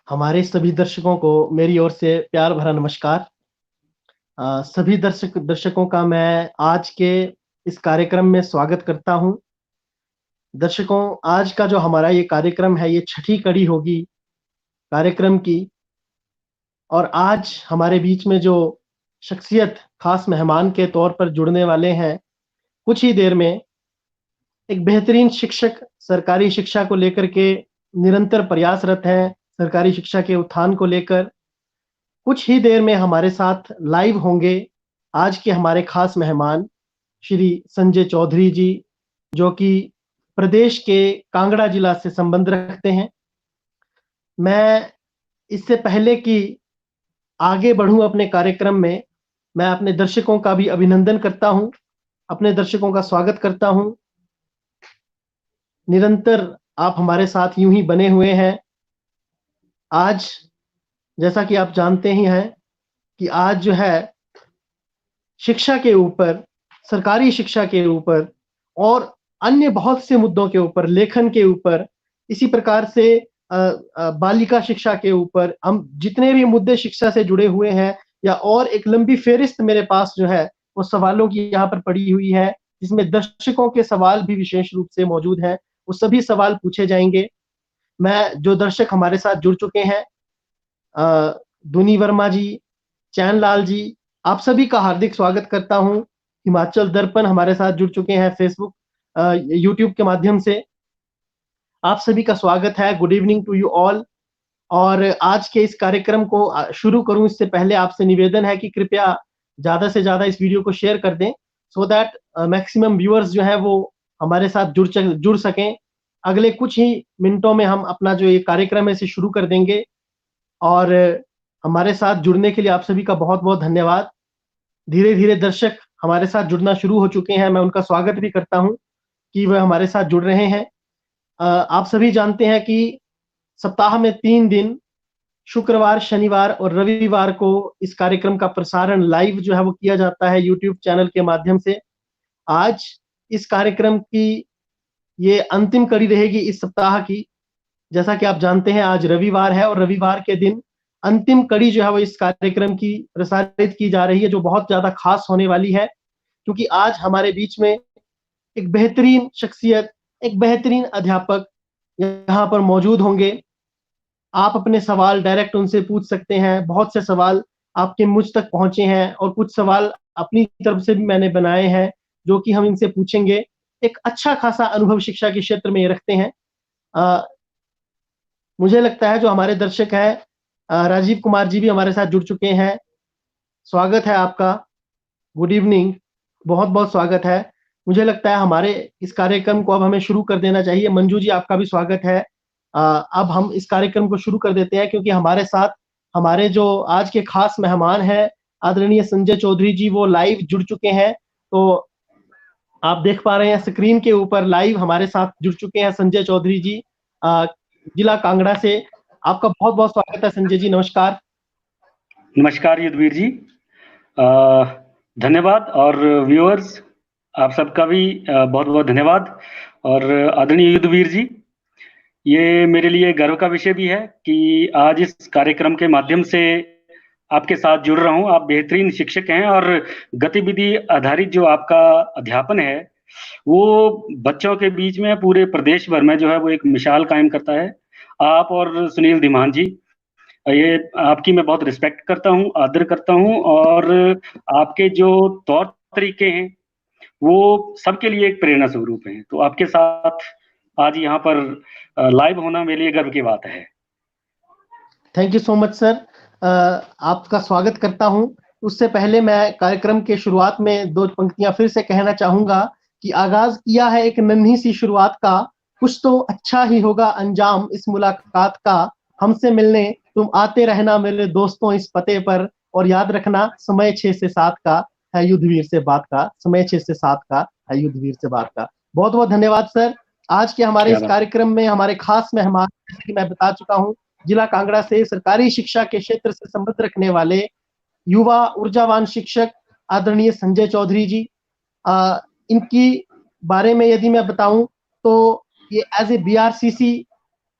हमारे सभी दर्शकों को मेरी ओर से प्यार भरा नमस्कार। सभी दर्शकों का मैं आज के इस कार्यक्रम में स्वागत करता हूं। दर्शकों, आज का जो हमारा ये कार्यक्रम है, ये छठी कड़ी होगी कार्यक्रम की। और आज हमारे बीच में जो शख्सियत खास मेहमान के तौर पर जुड़ने वाले हैं, कुछ ही देर में एक बेहतरीन शिक्षक, सरकारी शिक्षा को लेकर के निरंतर प्रयासरत हैं, सरकारी शिक्षा के उत्थान को लेकर। कुछ ही देर में हमारे साथ लाइव होंगे आज के हमारे खास मेहमान श्री संजय चौधरी जी, जो कि प्रदेश के कांगड़ा जिला से संबंध रखते हैं। मैं इससे पहले कि आगे बढ़ूं अपने कार्यक्रम में, मैं अपने दर्शकों का भी अभिनंदन करता हूं, अपने दर्शकों का स्वागत करता हूं। निरंतर आप हमारे साथ यूं ही बने हुए हैं। आज जैसा कि आप जानते ही हैं कि आज जो है शिक्षा के ऊपर, सरकारी शिक्षा के ऊपर और अन्य बहुत से मुद्दों के ऊपर, लेखन के ऊपर, इसी प्रकार से बालिका शिक्षा के ऊपर, हम जितने भी मुद्दे शिक्षा से जुड़े हुए हैं, या और एक लंबी फेहरिस्त मेरे पास जो है वो सवालों की यहाँ पर पड़ी हुई है, जिसमें दर्शकों के सवाल भी विशेष रूप से मौजूद हैं। वो सभी सवाल पूछे जाएंगे। मैं जो दर्शक हमारे साथ जुड़ चुके हैं, दुनी वर्मा जी, चैन लाल जी, आप सभी का हार्दिक स्वागत करता हूं। हिमाचल दर्पण हमारे साथ जुड़ चुके हैं फेसबुक, यूट्यूब के माध्यम से। आप सभी का स्वागत है। Good evening to you all. और आज के इस कार्यक्रम को शुरू करूं इससे पहले आपसे निवेदन है कि कृपया ज्यादा से ज्यादा इस वीडियो को शेयर कर दें, सो दैट मैक्सिमम व्यूअर्स जो है वो हमारे साथ जुड़ सकें। अगले कुछ ही मिनटों में हम अपना जो ये कार्यक्रम है इसे शुरू कर देंगे। और हमारे साथ जुड़ने के लिए आप सभी का बहुत बहुत धन्यवाद। धीरे धीरे दर्शक हमारे साथ जुड़ना शुरू हो चुके हैं। मैं उनका स्वागत भी करता हूं कि वह हमारे साथ जुड़ रहे हैं। आप सभी जानते हैं कि सप्ताह में 3 दिन, शुक्रवार, शनिवार और रविवार को इस कार्यक्रम का प्रसारण लाइव जो है वो किया जाता है यूट्यूब चैनल के माध्यम से। आज इस कार्यक्रम की ये अंतिम कड़ी रहेगी इस सप्ताह की। जैसा कि आप जानते हैं, आज रविवार है और रविवार के दिन अंतिम कड़ी जो है वो इस कार्यक्रम की प्रसारित की जा रही है, जो बहुत ज्यादा खास होने वाली है, क्योंकि आज हमारे बीच में एक बेहतरीन शख्सियत, एक बेहतरीन अध्यापक यहाँ पर मौजूद होंगे। आप अपने सवाल डायरेक्ट उनसे पूछ सकते हैं। बहुत से सवाल आपके मुझ तक पहुंचे हैं और कुछ सवाल अपनी तरफ से भी मैंने बनाए हैं, जो कि हम इनसे पूछेंगे। एक अच्छा खासा अनुभव शिक्षा के क्षेत्र में ये रखते हैं। मुझे लगता है जो हमारे दर्शक हैं, राजीव कुमार जी भी हमारे साथ जुड़ चुके हैं। स्वागत है आपका। गुड इवनिंग, बहुत बहुत स्वागत है। मुझे लगता है हमारे इस कार्यक्रम को अब हमें शुरू कर देना चाहिए। मंजू जी, आपका भी स्वागत है। अब हम इस कार्यक्रम को शुरू कर देते हैं, क्योंकि हमारे साथ हमारे जो आज के खास मेहमान हैं, आदरणीय संजय चौधरी जी, वो लाइव जुड़ चुके हैं। तो आप देख पा रहे हैं स्क्रीन के ऊपर लाइव हमारे साथ जुड़ चुके हैं संजय चौधरी जी, जिला कांगड़ा से। आपका बहुत बहुत स्वागत है संजय जी, नमस्कार। नमस्कार युद्धवीर जी, धन्यवाद। और व्यूअर्स, आप सबका भी बहुत बहुत धन्यवाद। और आदरणीय युद्धवीर जी, ये मेरे लिए गर्व का विषय भी है कि आज इस कार्यक्रम के माध्यम से आपके साथ जुड़ रहा हूं। आप बेहतरीन शिक्षक हैं और गतिविधि आधारित जो आपका अध्यापन है वो बच्चों के बीच में, पूरे प्रदेश भर में जो है वो एक मिसाल कायम करता है। आप और सुनील धीमान जी, ये आपकी मैं बहुत रिस्पेक्ट करता हूँ, आदर करता हूँ। और आपके जो तौर तरीके हैं वो सबके लिए एक प्रेरणा स्वरूप हैं। तो आपके साथ आज यहाँ पर लाइव होना मेरे लिए गर्व की बात है। Thank you so much sir. आपका स्वागत करता हूं। उससे पहले मैं कार्यक्रम के शुरुआत में 2 पंक्तियां फिर से कहना चाहूंगा कि आगाज किया है एक नन्ही सी शुरुआत का, कुछ तो अच्छा ही होगा अंजाम इस मुलाकात का। हमसे मिलने तुम आते रहना मेरे दोस्तों इस पते पर, और याद रखना समय 6 से 7 का है युद्धवीर से बात का, समय 6 से 7 का है युद्धवीर से बात का। बहुत बहुत धन्यवाद सर। आज के हमारे क्या इस बात। कार्यक्रम में हमारे खास मेहमान, जैसे कि मैं बता चुका हूं, जिला कांगड़ा से सरकारी शिक्षा के क्षेत्र से संबंध रखने वाले युवा ऊर्जावान शिक्षक आदरणीय संजय चौधरी जी। इनकी बारे में यदि मैं बताऊं तो ये एज ए बीआरसीसी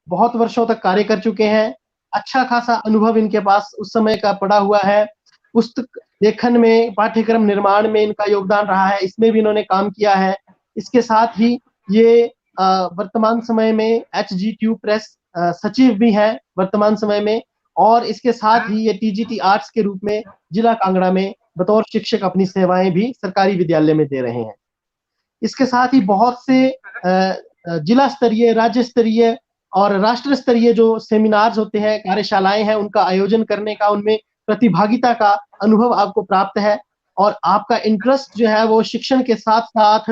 बहुत वर्षों तक कार्य कर चुके हैं। अच्छा खासा अनुभव इनके पास उस समय का पड़ा हुआ है। पुस्तक लेखन में, पाठ्यक्रम निर्माण में इनका योगदान रहा है, इसमें भी इन्होंने काम किया है। इसके साथ ही ये वर्तमान समय में HGTU प्रेस सचिव भी हैं वर्तमान समय में, और इसके साथ ही ये TGT आर्ट्स के रूप में जिला कांगड़ा में बतौर शिक्षक अपनी सेवाएं भी सरकारी विद्यालय में दे रहे हैं। इसके साथ ही बहुत से जिला स्तरीय, राज्य स्तरीय और राष्ट्र स्तरीय जो सेमिनार्स होते हैं, कार्यशालाएं हैं, उनका आयोजन करने का, उनमें प्रतिभागिता का अनुभव आपको प्राप्त है। और आपका इंटरेस्ट जो है वो शिक्षण के साथ-साथ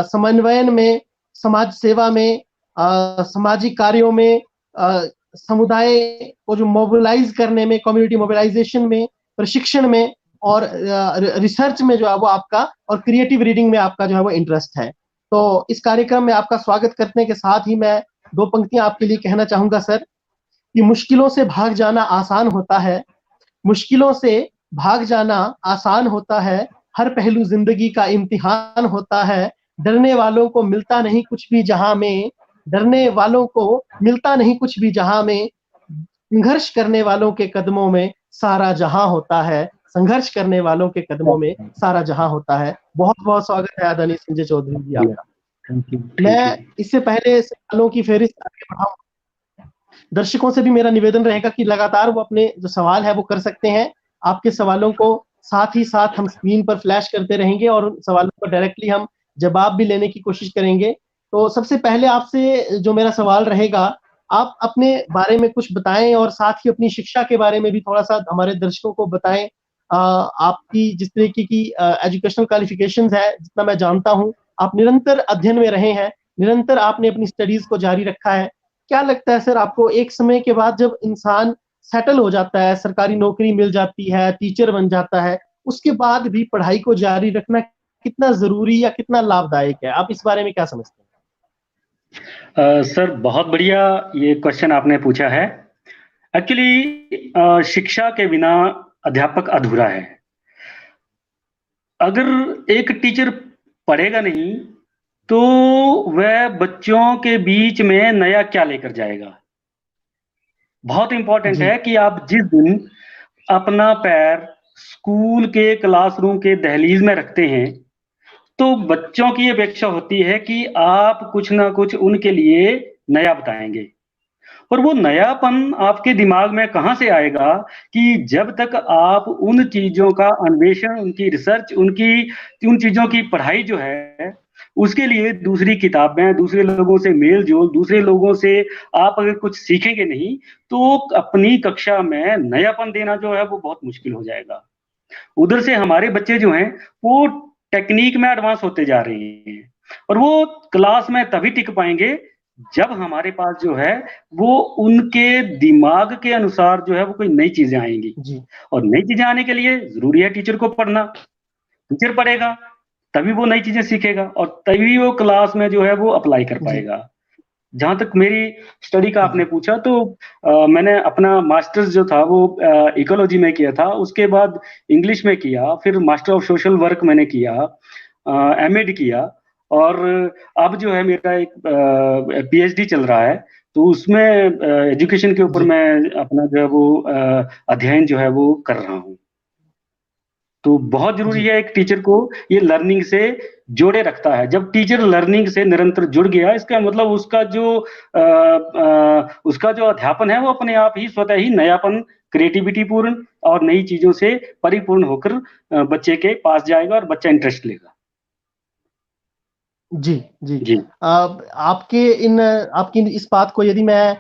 समन्वयन में, समाज सेवा में, सामाजिक कार्यों में, समुदाय को जो मोबिलाइज करने में, कम्युनिटी मोबिलाइजेशन में, प्रशिक्षण में और रिसर्च में जो है वो आपका, और क्रिएटिव रीडिंग में आपका जो है वो इंटरेस्ट है। तो इस कार्यक्रम में आपका स्वागत करने के साथ ही मैं 2 पंक्तियां आपके लिए कहना चाहूंगा सर, कि मुश्किलों से भाग जाना आसान होता है, मुश्किलों से भाग जाना आसान होता है, हर पहलू जिंदगी का इम्तिहान होता है, डरने वालों को मिलता नहीं कुछ भी जहां में, डरने वालों को मिलता नहीं कुछ भी जहां में, संघर्ष करने वालों के कदमों में सारा जहां होता है, संघर्ष करने वालों के कदमों में सारा जहां होता है। बहुत-बहुत स्वागत है आदरणीय संजय चौधरी जी आपका। मैं इससे पहले सवालों की फेहरिस्त आगे बढ़ाऊं, दर्शकों से भी मेरा निवेदन रहेगा कि लगातार वो अपने जो सवाल है वो कर सकते हैं। आपके सवालों को साथ ही साथ हम स्क्रीन पर फ्लैश करते रहेंगे और उन सवालों को डायरेक्टली हम जवाब भी लेने की कोशिश करेंगे। तो सबसे पहले आपसे जो मेरा सवाल रहेगा, आप अपने बारे में कुछ बताएं और साथ ही अपनी शिक्षा के बारे में भी थोड़ा-सा हमारे दर्शकों को बताएं। आपकी जिस तरीके की एजुकेशनल क्वालिफिकेशंस है, जितना मैं जानता हूँ, आप निरंतर अध्ययन में रहे हैं, निरंतर आपने अपनी स्टडीज़ को जारी रखा है। क्या लगता है सर आपको, एक समय के बाद जब इंसान सेटल हो जाता है, सरकारी नौकरी मिल जाती है, टीचर बन जाता है, उसके बाद भी पढ़ाई को जारी रखना कितना ज़रूरी या कितना लाभदायक है? आप इस बारे में क्या समझते हैं? सर बहुत बढ़िया ये क्वेश्चन आपने पूछा है। एक्चुअली शिक्षा के बिना अध्यापक अधूरा है। अगर एक टीचर पढ़ेगा नहीं, तो वह बच्चों के बीच में नया क्या लेकर जाएगा? बहुत इंपॉर्टेंट है कि आप जिस दिन अपना पैर स्कूल के क्लासरूम के दहलीज में रखते हैं, तो बच्चों की अपेक्षा होती है कि आप कुछ ना कुछ उनके लिए नया बताएंगे। और वो नयापन आपके दिमाग में कहाँ से आएगा कि जब तक आप उन चीज़ों का अन्वेषण, उनकी रिसर्च, उन चीज़ों की पढ़ाई जो है, उसके लिए दूसरी किताबें, दूसरे लोगों से मेल-जोल, दूसरे लोगों से आप अगर कुछ सीखेंगे नहीं, तो अपनी कक्षा में नयापन देना जो है वो बहुत मुश्किल हो जाएगा। उधर से हमारे बच्चे जो हैं, वो टेक्नीक में एडवांस होते जा रहे हैं और वो क्लास में तभी टिक पाएँगे जब हमारे पास जो है वो उनके दिमाग के अनुसार जो है वो कोई नई चीज़ें आएँगी। और नई चीज़ें आने के लिए ज़रूरी है टीचर को पढ़ना। टीचर पढ़ेगा, तभी वो नई चीज़ें सीखेगा और तभी वो क्लास में जो है वो अप्लाई कर पाएगा। जहाँ तक मेरी स्टडी का आपने पूछा तो मैंने अपना मास्टर्स जो था वो इकोलॉजी में किया था, उसके बाद इंग्लिश में किया, फिर मास्टर ऑफ सोशल वर्क मैंने किया, एमएड किया और अब जो है मेरा एक पीएचडी चल रहा है, तो उसमें एजुकेशन के ऊपर मैं अपना जो है वो अध्ययन जो है वो कर रहा हूँ। तो बहुत ज़रूरी है एक टीचर को ये लर्निंग से जोड़े रखता है। जब टीचर लर्निंग से निरंतर जुड़ गया, इसका मतलब उसका जो अध्यापन है वो अपने आप ही स्वतः ही नयापन, क्रिएटिविटी पूर्ण और नई चीज़ों से परिपूर्ण होकर बच्चे के पास जाएगा और बच्चा इंटरेस्ट लेगा। जी। आपकी इस बात को यदि मैं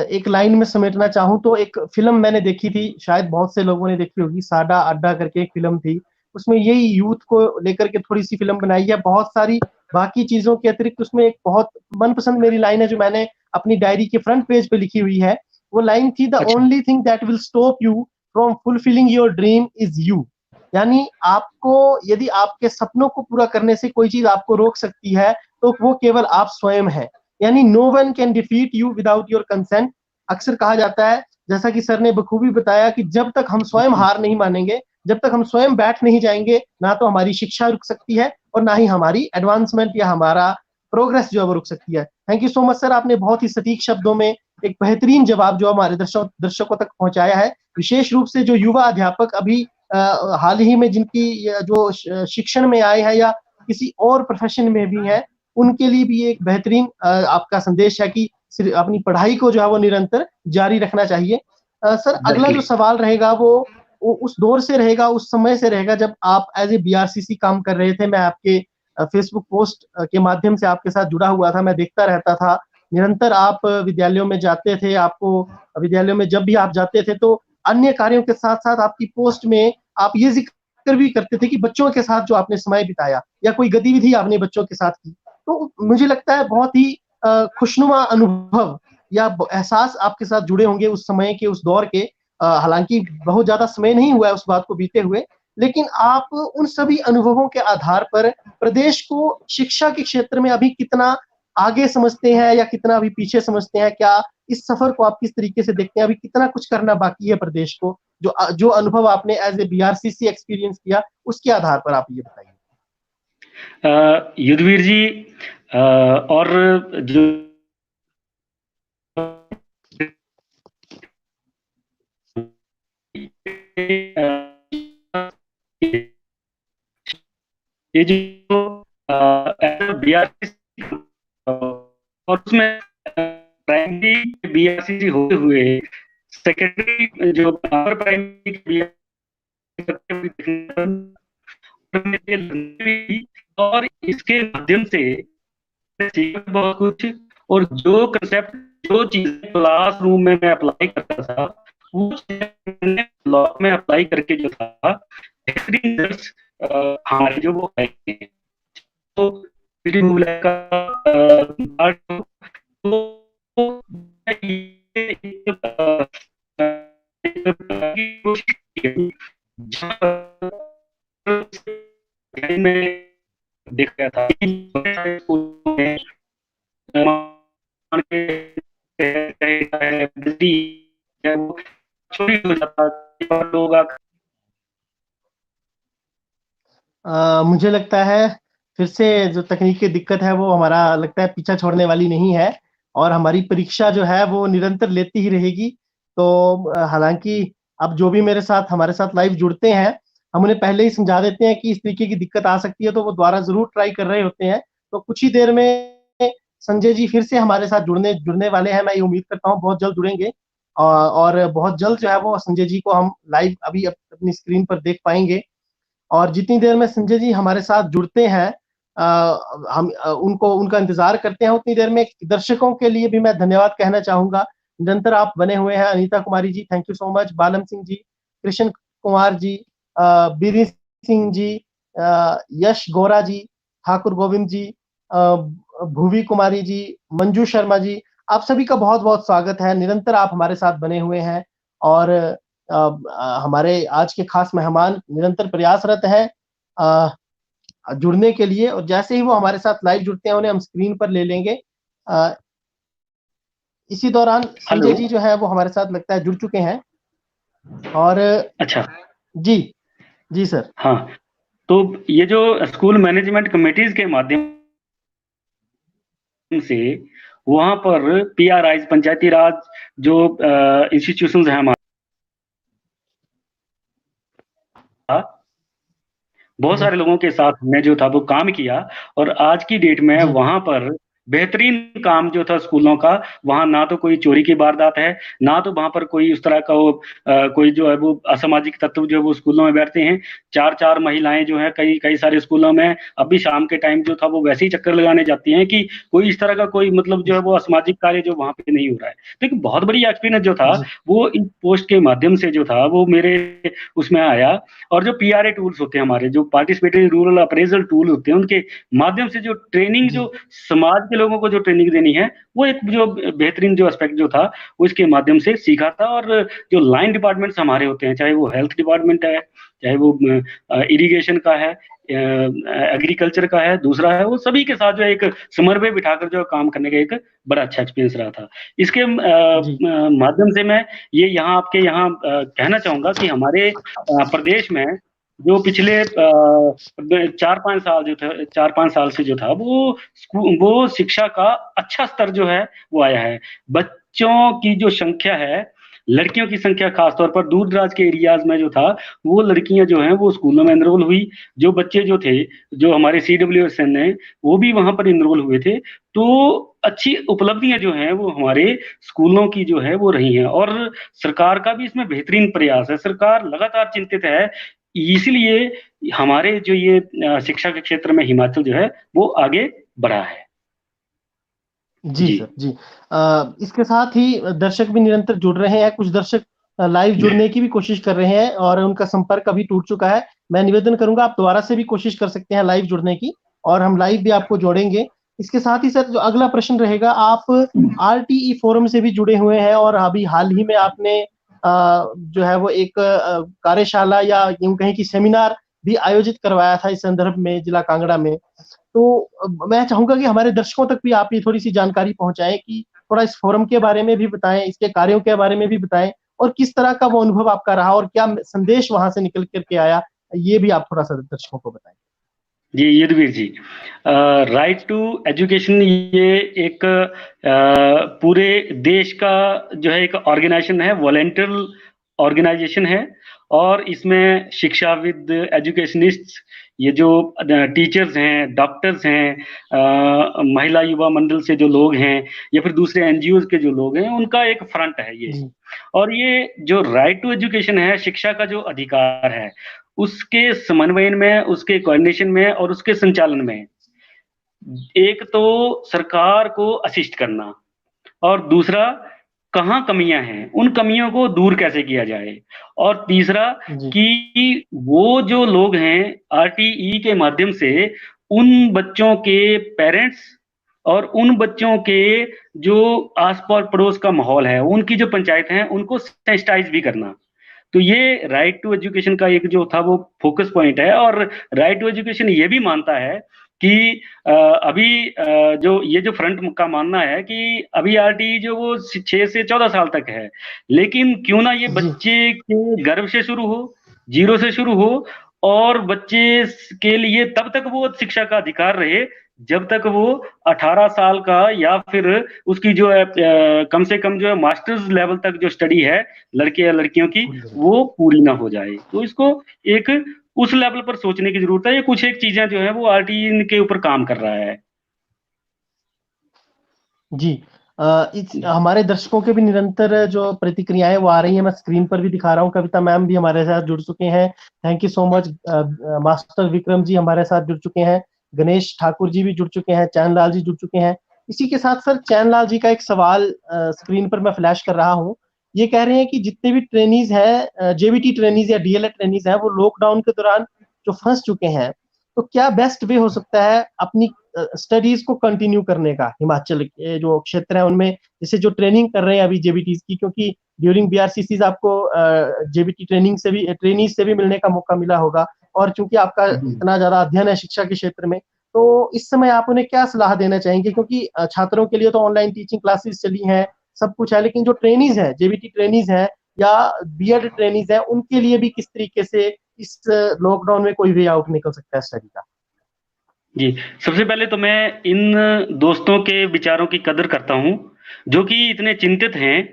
एक लाइन में समेटना चाहूँ, तो एक फ़िल्म मैंने देखी थी, शायद बहुत से लोगों ने देखी होगी, साडा अड्डा करके एक फ़िल्म थी। उसमें यही यूथ को लेकर के थोड़ी-सी फ़िल्म बनाई है। बहुत सारी बाकी चीज़ों के अतिरिक्त उसमें एक बहुत मनपसंद मेरी लाइन है जो मैंने अपनी डायरी के फ्रंट पेज पे लिखी हुई है। वो लाइन थी, the only thing that will stop you from fulfilling your dream is you. यानी आपको, यदि आपके सपनों को पूरा करने से कोई चीज़ आपको रोक सकती है, तो वो केवल आप स्वयं हैं। यानी no one can defeat you without your consent. अक्सर कहा जाता है, जैसा कि सर ने बखूबी बताया, कि जब तक हम स्वयं हार नहीं मानेंगे, जब तक हम स्वयं बैठ नहीं जाएंगे, ना तो हमारी शिक्षा रुक सकती है और ना ही हमारी एडवांसमेंट या हमारा प्रोग्रेस जो है वो रुक सकती है। Thank you so much sir, आपने बहुत ही सटीक शब्दों में एक बेहतरीन जवाब जो हमारे दर्शकों तक पहुंचाया है। विशेष रूप से जो युवा अध्यापक अभी हाल ही में जिनकी जो शिक्षण में आए हैं या किसी और प्रोफेशन में भी हैं, उनके लिए भी एक बेहतरीन आपका संदेश है कि अपनी पढ़ाई को जो है वो निरंतर जारी रखना चाहिए। सर, अगला जो सवाल रहेगा वो उस दौर से रहेगा, उस समय से रहेगा जब आप एज ए बीआरसीसी काम कर रहे थे। मैं आपके फेसबुक पोस्ट के माध्यम से आपके साथ जुड़ा हुआ था, मैं देखता रहता था। निरंतर आप विद्यालयों में जाते थे, आपको विद्यालयों में जब भी आप जाते थे तो अन्य कार्यों के साथ-साथ आपकी पोस्ट में आप ये ज़िक्र भी करते थे कि बच्चों के साथ जो आपने समय बिताया या कोई गतिविधि आपने बच्चों के साथ की। तो मुझे लगता है बहुत ही खुशनुमा अनुभव या एहसास आपके साथ जुड़े होंगे उस समय के, उस दौर के। हालाँकि बहुत ज़्यादा समय नहीं हुआ है उस बात को बीते हुए, लेकिन आप उन सभी अनुभवों के आधार पर प्रदेश को शिक्षा के क्षेत्र में अभी कितना आगे समझते हैं या कितना अभी पीछे समझते हैं? क्या इस सफर को आप किस तरीके से देखते हैं? अभी कितना कुछ करना बाकी है प्रदेश को? जो अनुभव आपने एज़ ए बीआरसीसी एक्सपीरियंस किया, उसके आधार पर आप ये बताइए। युद्धवीर जी, और जो ये जो बीआरसी और उसमें प्राइमरी बीआरसी होते हुए सेकेंडरी जो प्राइमरी और इसके माध्यम से बहुत कुछ, और जो कंसेप्ट जो चीजें क्लासरूम में मैं अप्लाई करता था वो लॉ में अप्लाई करके जो था हमारे जो वो है तो में देख रहा था चोरी हो जाता लोग। मुझे लगता है फिर से जो तकनीक की दिक्कत है वो हमारा लगता है पीछा छोड़ने वाली नहीं है और हमारी परीक्षा जो है वो निरंतर लेती ही रहेगी। तो हालाँकि अब जो भी हमारे साथ लाइव जुड़ते हैं, हम उन्हें पहले ही समझा देते हैं कि इस तरीके की दिक्कत आ सकती है, तो वो दोबारा ज़रूर ट्राई कर रहे होते हैं। तो कुछ ही देर में संजय जी फिर से हमारे साथ जुड़ने वाले हैं। मैं ये उम्मीद करता हूँ बहुत जल्द जुड़ेंगे और बहुत जल्द जो है वो संजय जी को हम लाइव अभी अपनी स्क्रीन पर देख पाएँगे। और जितनी देर में संजय जी हमारे साथ जुड़ते हैं, हम उनका इंतजार करते हैं। उतनी देर में दर्शकों के लिए भी मैं धन्यवाद कहना चाहूंगा। निरंतर आप बने हुए हैं। Anita Kumari ji, thank you so much. बालम सिंह जी, कृष्ण कुमार जी, बीरी सिंह जी, यश गोरा जी, ठाकुर गोविंद जी, भुवी कुमारी जी, मंजू शर्मा जी, आप सभी का बहुत बहुत स्वागत है। निरंतर आप हमारे साथ बने हुए हैं और हमारे आज के खास मेहमान निरंतर प्रयासरत हैं जुड़ने के लिए, और जैसे ही वो हमारे साथ लाइव जुड़ते हैं उन्हें हम स्क्रीन पर ले लेंगे। इसी दौरान संजय जी जो है वो हमारे साथ लगता है जुड़ चुके हैं। और अच्छा जी सर। हाँ, तो ये जो स्कूल मैनेजमेंट कमेटीज के माध्यम से वहां पर पीआरआई पंचायती राज जो इंस्टीट्यूशंस हैं हमारे, बहुत सारे लोगों के साथ हमने जो था वो काम किया और आज की डेट में वहां पर बेहतरीन काम जो था स्कूलों का, वहां ना तो कोई चोरी की वारदात है, ना तो वहां पर कोई उस तरह का कोई जो है वो असामाजिक तत्व जो है वो स्कूलों में बैठते हैं। चार चार महिलाएं जो है कई कई सारे स्कूलों में अभी शाम के टाइम जो था वो वैसे ही चक्कर लगाने जाती हैं कि कोई इस तरह का कोई मतलब जो है वो असामाजिक कार्य जो वहां पे नहीं हो रहा है। तो एक बहुत बड़ी एक्सपीरियंस जो था वो इन पोस्ट के माध्यम से जो था वो मेरे उसमें आया। और जो पीआरए टूल्स होते हैं हमारे, जो पार्टिसिपेटरी रूरल अप्रेजल टूल होते हैं, उनके माध्यम से जो ट्रेनिंग, जो समाज के लोगों को जो ट्रेनिंग देनी है, वो एक जो बेहतरीन जो एस्पेक्ट जो था वो इसके माध्यम से सीखा था। और जो लाइन डिपार्टमेंट्स हमारे होते हैं, चाहे वो हेल्थ डिपार्टमेंट है, चाहे वो इरिगेशन का है, एग्रीकल्चर का है, दूसरा है, वो सभी के साथ जो एक समन्वय बिठाकर जो काम करने का एक बड़ा अच्छा एक्सपीरियंस रहा था। इसके माध्यम से मैं ये यहाँ आपके यहाँ कहना चाहूंगा कि हमारे प्रदेश में जो पिछले 4-5 साल से जो था वो शिक्षा का अच्छा स्तर जो है वो आया है। बच्चों की जो संख्या है, लड़कियों की संख्या खासतौर पर दूर दराज के एरियाज में जो था, वो लड़कियां जो हैं वो स्कूलों में एनरोल हुई। जो बच्चे जो थे, जो हमारे CWSN है, वो भी वहां पर एनरोल हुए थे। तो अच्छी उपलब्धियां जो हैं वो हमारे स्कूलों की जो है वो रही हैं, और सरकार का भी इसमें बेहतरीन प्रयास है। सरकार लगातार चिंतित है, इसलिए हमारे जो ये शिक्षा के क्षेत्र में हिमाचल जो है वो आगे बढ़ा है। जी जी। सर, जी। इसके साथ ही दर्शक भी निरंतर जुड़ रहे हैं, कुछ दर्शक लाइव जुड़ने की भी कोशिश कर रहे हैं और उनका संपर्क अभी टूट चुका है। मैं निवेदन करूंगा आप दोबारा से भी कोशिश कर सकते हैं लाइव जुड़ने की, और हम लाइव भी आपको जोड़ेंगे। इसके साथ ही सर जो अगला प्रश्न रहेगा, आप RTE फोरम से भी जुड़े हुए हैं और अभी हाल ही में आपने जो है वो एक कार्यशाला या यूं कहें कि सेमिनार भी आयोजित करवाया था इस संदर्भ में जिला कांगड़ा में। तो मैं चाहूंगा कि हमारे दर्शकों तक भी आप ये थोड़ी सी जानकारी पहुंचाएं, कि थोड़ा इस फोरम के बारे में भी बताएं, इसके कार्यों के बारे में भी बताएं, और किस तरह का वो अनुभव आपका रहा और क्या संदेश वहां से निकल करके आया, ये भी आप थोड़ा सा दर्शकों को बताएं। जी युद्धवीर जी, राइट टू एजुकेशन ये एक पूरे देश का जो है एक ऑर्गेनाइजेशन है, वॉलेंटियर ऑर्गेनाइजेशन है। और इसमें शिक्षाविद, एजुकेशनिस्ट, ये जो टीचर्स हैं, डॉक्टर्स हैं, महिला युवा मंडल से जो लोग हैं, या फिर दूसरे NGOs के जो लोग हैं, उनका एक फ्रंट है ये। जी और ये जो राइट टू एजुकेशन है, शिक्षा का जो अधिकार है, उसके समन्वयन में, उसके कोऑर्डिनेशन में और उसके संचालन में एक तो सरकार को असिस्ट करना, और दूसरा कहाँ कमियां हैं, उन कमियों को दूर कैसे किया जाए, और तीसरा जी कि वो जो लोग हैं RTE के माध्यम से उन बच्चों के पेरेंट्स और उन बच्चों के जो आस पड़ोस का माहौल है, उनकी जो पंचायत है, उनको सेंसिटाइज भी करना। तो ये राइट टू एजुकेशन का एक जो था वो फोकस पॉइंट है। और राइट टू एजुकेशन ये भी मानता है कि अभी जो ये जो फ्रंट का मानना है कि अभी RTE जो वो 6 से 14 साल तक है, लेकिन क्यों ना ये जी बच्चे के गर्भ से शुरू हो, जीरो से शुरू हो, और बच्चे के लिए तब तक वो शिक्षा का अधिकार रहे जब तक वो 18 साल का, या फिर उसकी जो है कम से कम जो है मास्टर्स लेवल तक जो स्टडी है लड़के या लड़कियों की, पूरी तरह। वो पूरी ना हो जाए। तो इसको एक उस लेवल पर सोचने की जरूरत है। ये कुछ एक चीजें जो है वो RTE के ऊपर काम कर रहा है। जी हमारे दर्शकों के भी निरंतर जो प्रतिक्रियाएं वो आ रही हैं, मैं स्क्रीन पर भी दिखा रहा हूँ। कविता मैम भी हमारे साथ जुड़ चुके हैं, thank you so much. Master Vikram ji हमारे साथ जुड़ चुके हैं, गणेश ठाकुर जी भी जुड़ चुके हैं, चैन लाल जी जुड़ चुके हैं। इसी के साथ सर चैन लाल जी का एक सवाल स्क्रीन पर मैं फ्लैश कर रहा हूँ। ये कह रहे हैं कि जितने भी ट्रेनीज हैं, JBT ट्रेनीज या DLED ट्रेनीज हैं, वो लॉकडाउन के दौरान जो फंस चुके हैं, तो क्या बेस्ट वे हो सकता है अपनी स्टडीज को कंटिन्यू करने का हिमाचल के जो क्षेत्र है उनमें, जैसे जो ट्रेनिंग कर रहे हैं अभी JBTs की, क्योंकि ड्यूरिंग BRCCs आपको JBT ट्रेनिंग से भी, ट्रेनिंग से भी मिलने का मौका मिला होगा, और चूंकि आपका इतना ज्यादा अध्ययन है शिक्षा के क्षेत्र में, तो इस समय आप उन्हें क्या सलाह देना चाहेंगे? क्योंकि छात्रों के लिए तो ऑनलाइन टीचिंग क्लासेस चली हैं, सब कुछ है, लेकिन जो ट्रेनीज है, JBT ट्रेनीज है या B.Ed ट्रेनीज है, उनके लिए भी किस तरीके से इस लॉकडाउन में कोई वे आउट निकल सकता है स्टडी का? जी, सबसे पहले तो मैं इन दोस्तों के विचारों की कदर करता हूँ, जो कि इतने चिंतित हैं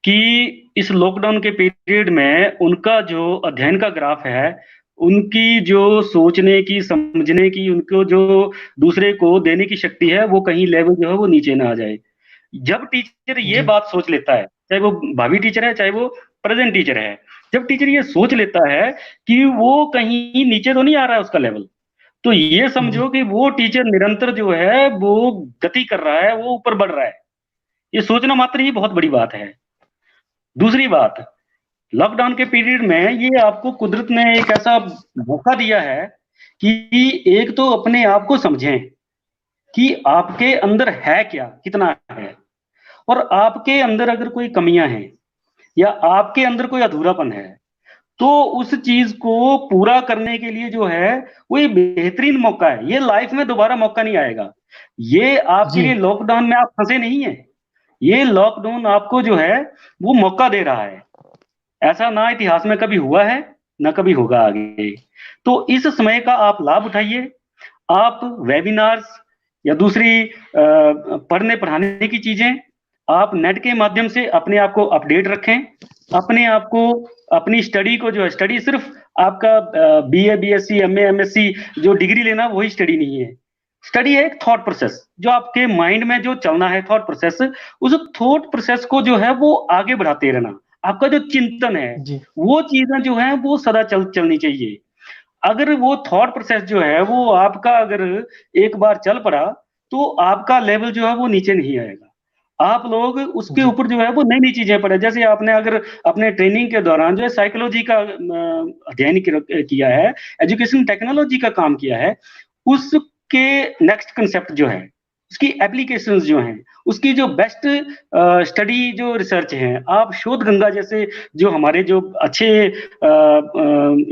कि इस लॉकडाउन के पीरियड में उनका जो अध्ययन का ग्राफ है, उनकी जो सोचने की, समझने की, उनको जो दूसरे को देने की शक्ति है, वो कहीं लेवल जो है वो नीचे ना आ जाए। जब टीचर ये जी बात सोच लेता है, चाहे वो भावी टीचर है, चाहे वो प्रेजेंट टीचर है, जब टीचर ये सोच लेता है कि वो कहीं नीचे तो नहीं आ रहा है उसका लेवल, तो ये जी समझो कि वो टीचर निरंतर जो है वो गति कर रहा है, वो ऊपर बढ़ रहा है। ये सोचना मात्र ही बहुत बड़ी बात है। दूसरी बात, लॉकडाउन के पीरियड में ये आपको कुदरत ने एक ऐसा मौका दिया है कि एक तो अपने आप को समझें कि आपके अंदर है क्या, कितना है, और आपके अंदर अगर कोई कमियां हैं या आपके अंदर कोई अधूरापन है, तो उस चीज को पूरा करने के लिए जो है वो एक बेहतरीन मौका है। ये लाइफ में दोबारा मौका नहीं आएगा। ये आपके जी लिए लॉकडाउन में आप फंसे नहीं है, ये लॉकडाउन आपको जो है वो मौका दे रहा है। ऐसा ना इतिहास में कभी हुआ है, ना कभी होगा आगे। तो इस समय का आप लाभ उठाइए। आप वेबिनार्स या दूसरी पढ़ने पढ़ाने की चीजें आप नेट के माध्यम से अपने आप को अपडेट रखें, अपने आप को, अपनी स्टडी को, जो है स्टडी सिर्फ आपका बीए, बीएससी, एमए, एमएससी जो डिग्री लेना वही स्टडी नहीं है। स्टडी है एक थॉट प्रोसेस, जो आपके माइंड में जो चलना है थॉट प्रोसेस, उस थॉट प्रोसेस को जो है वो आगे बढ़ाते रहना। आपका जो चिंतन है जी वो चीजें जो है वो सदा चलनी चाहिए। अगर वो थॉट प्रोसेस जो है वो आपका अगर एक बार चल पड़ा, तो आपका लेवल जो है वो नीचे नहीं आएगा। आप लोग उसके जी ऊपर जो है वो नई-नई चीज़ें पढ़ें। जैसे आपने अगर अपने ट्रेनिंग के दौरान जो है साइकोलॉजी का अध्ययन किया है, एजुकेशन टेक्नोलॉजी का काम किया है, उसके नेक्स्ट कांसेप्ट जो है, उसकी एप्लीकेशंस जो हैं, उसकी जो बेस्ट स्टडी जो रिसर्च है, आप शोध गंगा जैसे जो हमारे जो अच्छे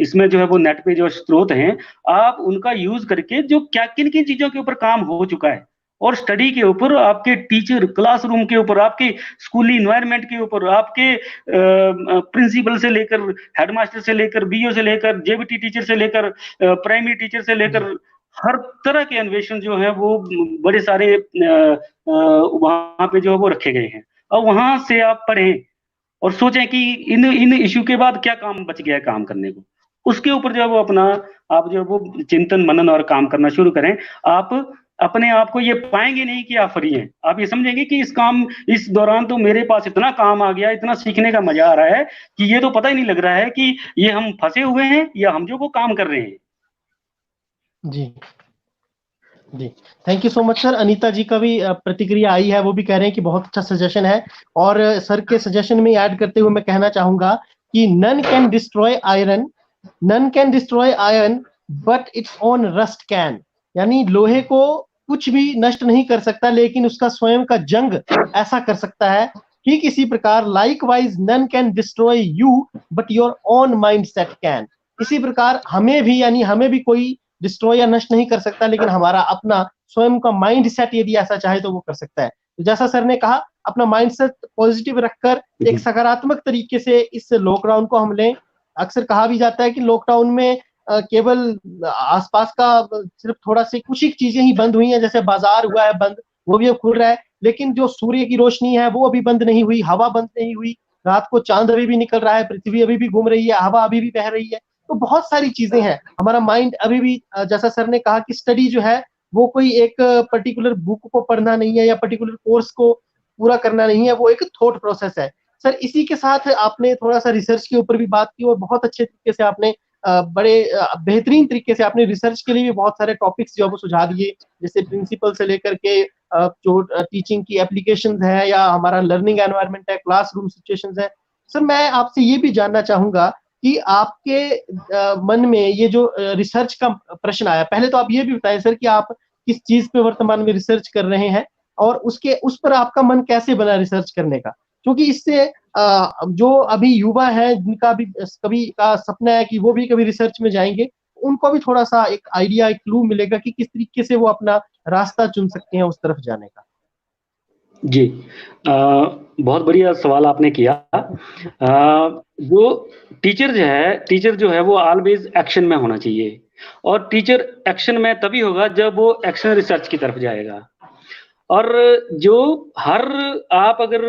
इसमें जो है वो नेट पे जो स्रोत हैं, आप उनका यूज़ करके जो क्या किन-किन चीज़ों के ऊपर काम हो चुका है, और स्टडी के ऊपर, आपके टीचर क्लासरूम के ऊपर, आपके स्कूली एनवायरनमेंट के ऊपर, आपके प्रिंसिपल से लेकर, हेडमास्टर से लेकर, बीओ से लेकर, जेबीटी टीचर से लेकर, प्राइमरी टीचर से लेकर, जी हर तरह के अन्वेषण जो है वो बड़े सारे वहाँ पे जो है वो रखे गए हैं। और वहाँ से आप पढ़ें और सोचें कि इन इन इश्यू के बाद क्या काम बच गया है काम करने को। उसके ऊपर जो है वो अपना आप जो है वो चिंतन, मनन और काम करना शुरू करें। आप अपने आप को ये पाएँगे नहीं कि आप फ्री हैं। आप ये समझेंगे कि इस दौरान तो मेरे पास इतना काम आ गया, इतना सीखने का मज़ा आ रहा है कि ये तो पता ही नहीं लग रहा है कि ये हम फँसे हुए हैं या हम जो वो काम कर रहे हैं। जी जी, thank you so much sir. Anita ji का भी प्रतिक्रिया आई है, वो भी कह रहे हैं कि बहुत अच्छा सजेशन है। और सर के सजेशन में ऐड करते हुए मैं कहना चाहूंगा कि none can destroy iron, none can destroy iron but its own rust can. यानी लोहे को कुछ भी नष्ट नहीं कर सकता, लेकिन उसका स्वयं का जंग ऐसा कर सकता है। ठीक इसी प्रकार likewise none can destroy you but your own mindset can. इसी प्रकार हमें भी, यानी हमें भी कोई डिस्ट्रॉय या नष्ट नहीं कर सकता, लेकिन हमारा अपना स्वयं का माइंड सेट यदि ऐसा चाहे तो वो कर सकता है। तो जैसा सर ने कहा, अपना माइंड सेट पॉजिटिव रखकर एक सकारात्मक तरीके से इस लॉकडाउन को हम लें। अक्सर कहा भी जाता है कि लॉकडाउन में केवल आसपास का सिर्फ थोड़ा सी कुछ ही चीजें ही बंद हुई हैं, जैसे बाजार हुआ है बंद, वो भी अब खुल रहा है, लेकिन जो सूर्य की रोशनी है वो अभी बंद नहीं हुई, हवा बंद नहीं हुई, रात को चांद अभी भी निकल रहा है, पृथ्वी अभी भी घूम रही है, हवा अभी भी बह रही है। तो बहुत सारी चीजें हैं। हमारा माइंड अभी भी, जैसा सर ने कहा कि स्टडी जो है वो कोई एक पर्टिकुलर बुक को पढ़ना नहीं है या पर्टिकुलर कोर्स को पूरा करना नहीं है, वो एक थॉट प्रोसेस है। सर इसी के साथ आपने थोड़ा सा रिसर्च के ऊपर भी बात की, और बहुत अच्छे तरीके से आपने बड़े बेहतरीन तरीके से आपने रिसर्च के लिए भी बहुत सारे टॉपिक्स जो है वो सुझा दिए, जैसे प्रिंसिपल से लेकर के जो टीचिंग की एप्लीकेशंस है या हमारा लर्निंग एनवायरनमेंट है, क्लासरूम सिचुएशंस है। सर मैं आपसे ये भी जानना चाहूंगा कि आपके मन में ये जो रिसर्च का प्रश्न आया, पहले तो आप ये भी बताएं सर कि आप किस चीज पे वर्तमान में रिसर्च कर रहे हैं, और उस पर आपका मन कैसे बना रिसर्च करने का। क्योंकि इससे जो अभी युवा है, जिनका भी कभी का सपना है कि वो भी कभी रिसर्च में जाएंगे, उनको भी थोड़ा सा एक आइडिया, एक क्लू मिलेगा कि किस तरीके से वो अपना रास्ता चुन सकते हैं उस तरफ जाने का। जी, बहुत बढ़िया सवाल आपने किया। जो टीचर जो है वो ऑलवेज एक्शन में होना चाहिए, और टीचर एक्शन में तभी होगा जब वो एक्शन रिसर्च की तरफ जाएगा। और जो हर आप अगर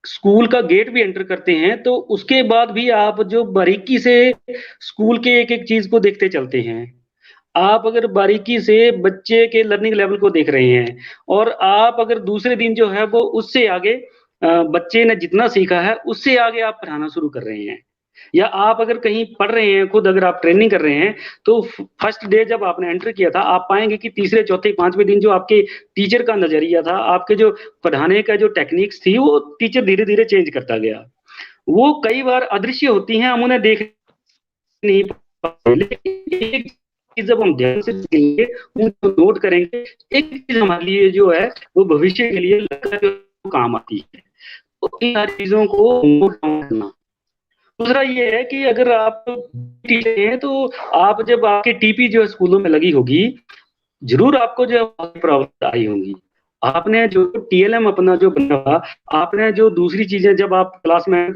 स्कूल का गेट भी एंटर करते हैं, तो उसके बाद भी आप जो बारीकी से स्कूल के एक-एक चीज़ को देखते चलते हैं। आप अगर बारीकी से बच्चे के लर्निंग लेवल को देख रहे हैं, और आप अगर दूसरे दिन जो है वो उससे आगे बच्चे ने जितना सीखा है उससे आगे आप पढ़ाना शुरू कर रहे हैं। या आप अगर कहीं पढ़ रहे हैं, खुद अगर आप ट्रेनिंग कर रहे हैं, तो फर्स्ट डे जब आपने एंटर किया था, आप पाएँगे कि तीसरे, चौथे, 5वें दिन जो आपके टीचर का नज़रिया था, आपके जो पढ़ाने का जो टेक्निक्स थी, वो टीचर धीरे-धीरे चेंज करता गया। वो कई बार अदृश्य होती हैं, हम उन्हें देख नहीं पाते, लेकिन एक चीज़ जब हम ध्यान से सीखेंगे, उनको नोट करेंगे, एक चीज़ हमारे लिए जो है, वो भविष्य के लिए काम आती है। तो इन सारी चीज़ों को नोट डाउन करना। दूसरा ये है कि अगर आप टीचर हैं, तो आप जब आपकी टीपी जो है स्कूलों में लगी होगी, ज़रूर आपको जो है प्रॉब्लम आई होंगी। आपने जो टीएलएम अपना जो बना, आपने जो दूसरी चीज़ें जब आप क्लास में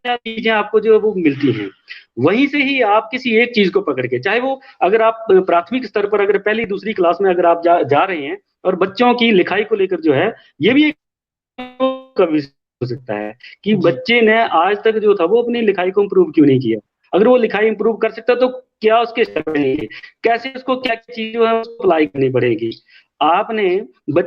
चीज़ें आपको जो है वो मिलती हैं। वहीं से ही आप किसी एक चीज को पकड़ के, चाहे वो अगर आप प्राथमिक स्तर पर अगर पहली दूसरी क्लास में अगर आप जा रहे हैं, और बच्चों की लिखाई को लेकर जो है, ये भी एक का विषय हो सकता है कि जी बच्चे ने आज तक जो था वो अपनी लिखाई को इम्प्रूव क्यों नहीं किया। अगर वो लिखाई इम्प्रूव कर सकता तो क्या उसके स्टेप रहेंगे, कैसे उसको क्या चीज जो है उसको अप्लाई करनी पड़ेगी। आपने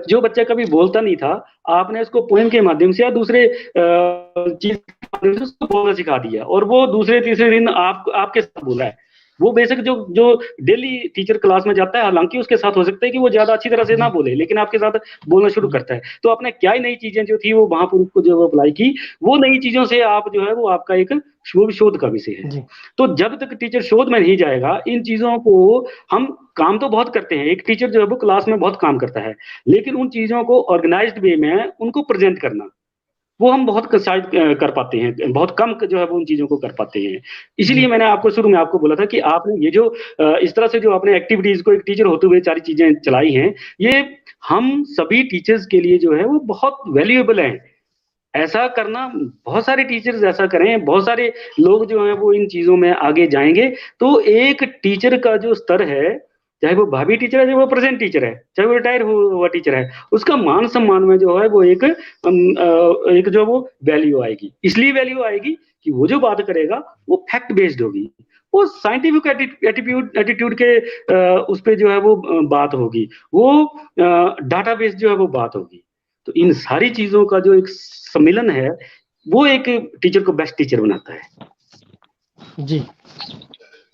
जो बच्चा कभी बोलता नहीं था, आपने उसको पोएम के माध्यम से या दूसरे चीज के माध्यम से उसको बोलना सिखा दिया, और वो दूसरे तीसरे दिन आपके साथ बोला है। वो बेशक जो जो डेली टीचर क्लास में जाता है, हालांकि उसके साथ हो सकता है कि वो ज्यादा अच्छी तरह से ना जी बोले, लेकिन आपके साथ बोलना शुरू जी करता है। तो आपने क्या ही नई चीजें जो थी वो वहां पर उसको जो अप्लाई की, वो नई चीजों से आप जो है वो आपका एक शोध का विषय है। जी तो जब तक टीचर शोध में नहीं जाएगा, इन चीजों को हम काम तो बहुत करते हैं, एक टीचर जो है वो क्लास में बहुत काम करता है, लेकिन उन चीजों को ऑर्गेनाइज्ड वे में उनको प्रेजेंट करना, वो हम बहुत शायद कर पाते हैं, बहुत कम जो है वो उन चीजों को कर पाते हैं। जी इसीलिए मैंने आपको शुरू में आपको बोला था कि आपने ये जो इस तरह से जो आपने एक्टिविटीज को एक टीचर होते हुए सारी चीजें चलाई हैं, ये हम सभी टीचर्स के लिए जो है वो बहुत वैल्यूएबल है। ऐसा करना, बहुत सारे टीचर्स ऐसा करें, बहुत सारे लोग जो हैं वो इन चीजों में आगे जाएंगे, तो एक टीचर का जो स्तर है, चाहे वो भावी टीचर है, चाहे वो प्रेजेंट टीचर है, चाहे वो रिटायर हुआ टीचर है, उसका मान सम्मान में जो है वो एक जो वो वैल्यू आएगी। इसलिए वैल्यू आएगी कि वो जो बात करेगा वो फैक्ट बेस्ड होगी, वो साइंटिफिक एटीट्यूड एटीट्यूड के उस पे जो है वो बात होगी, वो डाटा बेस्ड जो है वो बात होगी। तो इन सारी चीजों का जो एक सम्मिलन है, वो एक टीचर को बेस्ट टीचर बनाता है। जी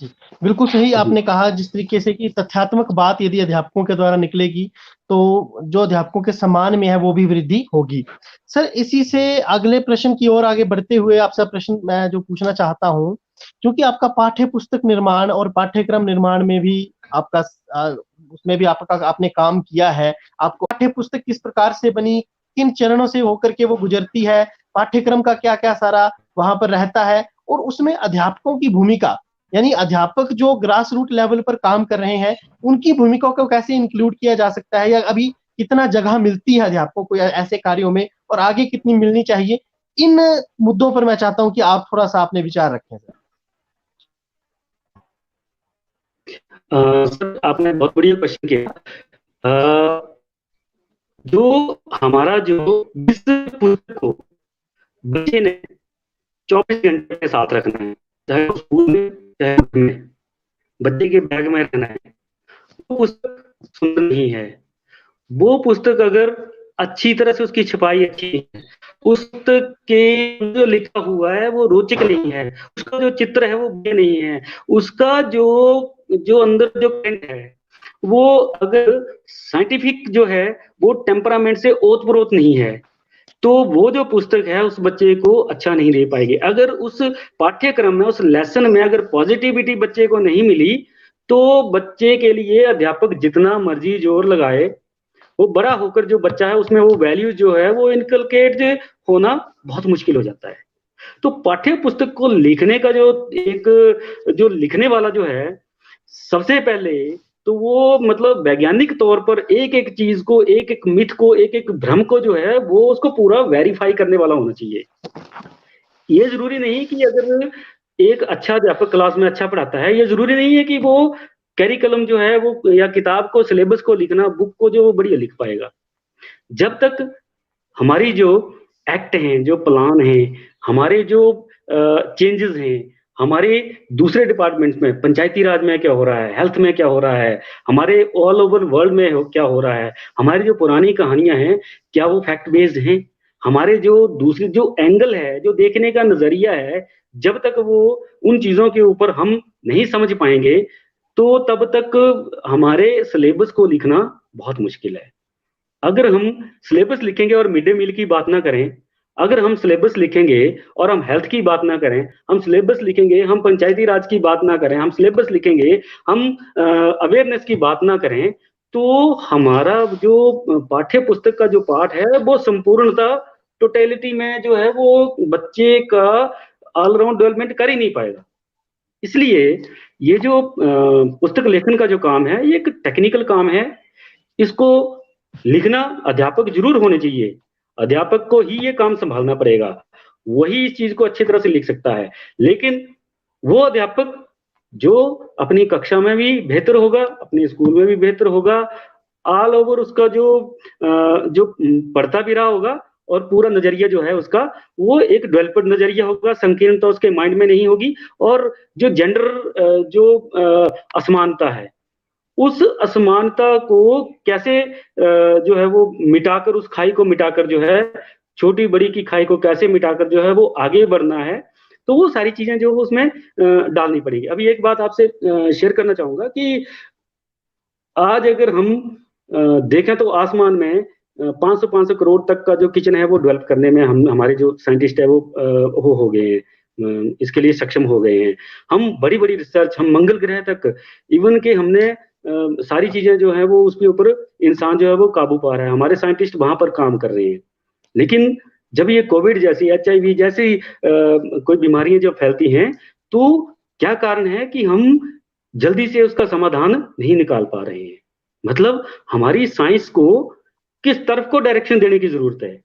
जी बिल्कुल सही जी। आपने कहा। जिस तरीके से कि तथ्यात्मक बात यदि अध्यापकों के द्वारा निकलेगी तो जो अध्यापकों के सम्मान में है वो भी वृद्धि होगी। सर, इसी से अगले प्रश्न की ओर आगे बढ़ते हुए आपसे प्रश्न मैं जो पूछना चाहता हूँ, क्योंकि आपका पाठ्य पुस्तक निर्माण और पाठ्यक्रम निर्माण में भी आपका उसमें भी आपका आपने काम किया है। आपको पाठ्य पुस्तक किस प्रकार से बनी, किन चरणों से होकर के वो गुजरती है, पाठ्यक्रम का क्या क्या सारा वहां पर रहता है, और उसमें अध्यापकों की भूमिका, यानी अध्यापक जो ग्रास रूट लेवल पर काम कर रहे हैं उनकी भूमिका को कैसे इंक्लूड किया जा सकता है, या अभी कितना जगह मिलती है अध्यापकों को ऐसे कार्यों में, और आगे कितनी मिलनी चाहिए, इन मुद्दों पर मैं चाहता हूं कि आप थोड़ा सा अपने विचार रखें सर। सर, आपने बहुत बढ़िया क्वेश्चन किया। अ, जो हमारा जो इस पुस्तक को बच्चे ने 24 घंटे के साथ रखना है, चाहे वो स्कूल में चाहे घर में, बच्चे के बैग में रहना है, वो पुस्तक सुंदर नहीं है। वो पुस्तक अगर अच्छी तरह से उसकी छपाई अच्छी है, पुस्तक के जो लिखा हुआ है वो रोचक नहीं है, उसका जो चित्र है वो बढ़िया नहीं है, उसका जो जो अंदर जो कंटेंट है वो अगर साइंटिफिक जो है, वो टेम्परामेंट से ओत प्रोत नहीं है, तो वो जो पुस्तक है उस बच्चे को अच्छा नहीं दे पाएगी। अगर उस पाठ्यक्रम में, उस लेसन में अगर पॉजिटिविटी बच्चे को नहीं मिली, तो बच्चे के लिए अध्यापक जितना मर्जी जोर लगाए, वो बड़ा होकर जो बच्चा है उसमें वो वैल्यू जो है वो इनकलकेट होना बहुत मुश्किल हो जाता है। तो पाठ्य पुस्तक को लिखने का जो एक जो लिखने वाला जो है, सबसे पहले तो वो मतलब वैज्ञानिक तौर पर एक एक चीज को, एक एक मिथ को, एक एक भ्रम को जो है वो उसको पूरा वेरीफाई करने वाला होना चाहिए। ये जरूरी नहीं कि अगर एक अच्छा अध्यापक क्लास में अच्छा पढ़ाता है, ये जरूरी नहीं है कि वो कैरिकुलम जो है वो या किताब को, सिलेबस को लिखना, बुक को जो बढ़िया लिख पाएगा। जब तक हमारी जो एक्ट हैं, जो प्लान हैं, हमारे जो चेंजेस हैं, हमारे दूसरे डिपार्टमेंट्स में, पंचायती राज में क्या हो रहा है, हेल्थ में क्या हो रहा है, हमारे ऑल ओवर वर्ल्ड में क्या हो रहा है, हमारी जो पुरानी कहानियां हैं क्या वो फैक्ट बेस्ड हैं, हमारे जो दूसरी जो एंगल है, जो देखने का नजरिया है, जब तक वो उन चीजों के ऊपर हम नहीं समझ पाएंगे, तो तब तक हमारे सिलेबस को लिखना बहुत मुश्किल है। अगर हम सिलेबस लिखेंगे और मिड डे मील की बात ना करें, अगर हम सिलेबस लिखेंगे और हम हेल्थ की बात ना करें, हम सिलेबस लिखेंगे हम पंचायती राज की बात ना करें, हम सिलेबस लिखेंगे हम अवेयरनेस की बात ना करें, तो हमारा जो पाठ्य पुस्तक का जो पाठ है वो संपूर्णता, टोटेलिटी में जो है वो बच्चे का ऑलराउंड डेवलपमेंट कर ही नहीं पाएगा। इसलिए ये जो पुस्तक लेखन का जो काम है, ये एक टेक्निकल काम है। इसको लिखना अध्यापक जरूर होने चाहिए, अध्यापक को ही ये काम संभालना पड़ेगा, वही इस चीज को अच्छी तरह से लिख सकता है। लेकिन वो अध्यापक जो अपनी कक्षा में भी बेहतर होगा, अपने स्कूल में भी बेहतर होगा, ऑल ओवर उसका जो पढ़ता भी रहा होगा और पूरा नजरिया जो है उसका वो एक डेवलप्ड नजरिया होगा, संकीर्णता उसके माइंड में नहीं होगी। और जो जेंडर असमानता है, उस असमानता को कैसे जो है वो मिटाकर, उस खाई को मिटाकर जो है, छोटी बड़ी की खाई को कैसे मिटाकर जो है वो आगे बढ़ना है, तो वो सारी चीजें जो वो उसमें डालनी पड़ेगी। अभी एक बात आपसे शेयर करना चाहूंगा कि आज अगर हम देखें तो आसमान में 500 करोड़ तक का जो किचन है वो डेवलप करने में हम हमारे जो साइंटिस्ट है वो हो गए हैं, इसके लिए सक्षम हो गए हैं। हम बड़ी बड़ी रिसर्च, हम मंगल ग्रह तक इवन के हमने सारी चीजें जो है वो उसके ऊपर इंसान जो है वो काबू पा रहा है, हमारे साइंटिस्ट वहां पर काम कर रहे हैं। लेकिन जब ये कोविड जैसी, HIV जैसी कोई बीमारियां जब फैलती हैं, तो क्या कारण है कि हम जल्दी से उसका समाधान नहीं निकाल पा रहे हैं। मतलब हमारी साइंस को किस तरफ को डायरेक्शन देने की जरूरत है?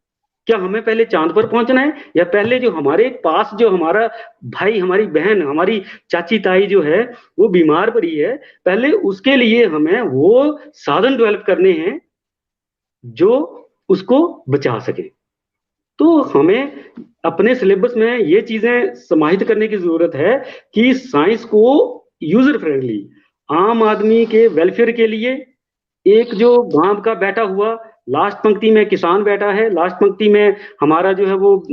क्या हमें पहले चांद पर पहुंचना है, या पहले जो हमारे पास जो हमारा भाई, हमारी बहन, हमारी चाची ताई जो है वो बीमार पड़ी है, पहले उसके लिए हमें वो साधन डेवलप करने हैं जो उसको बचा सके। तो हमें अपने सिलेबस में ये चीजें समाहित करने की जरूरत है कि साइंस को यूजर फ्रेंडली, आम आदमी के वेलफेयर के लिए, एक जो गांव का बैठा हुआ लास्ट पंक्ति में किसान बैठा है, लास्ट पंक्ति में हमारा जो है वो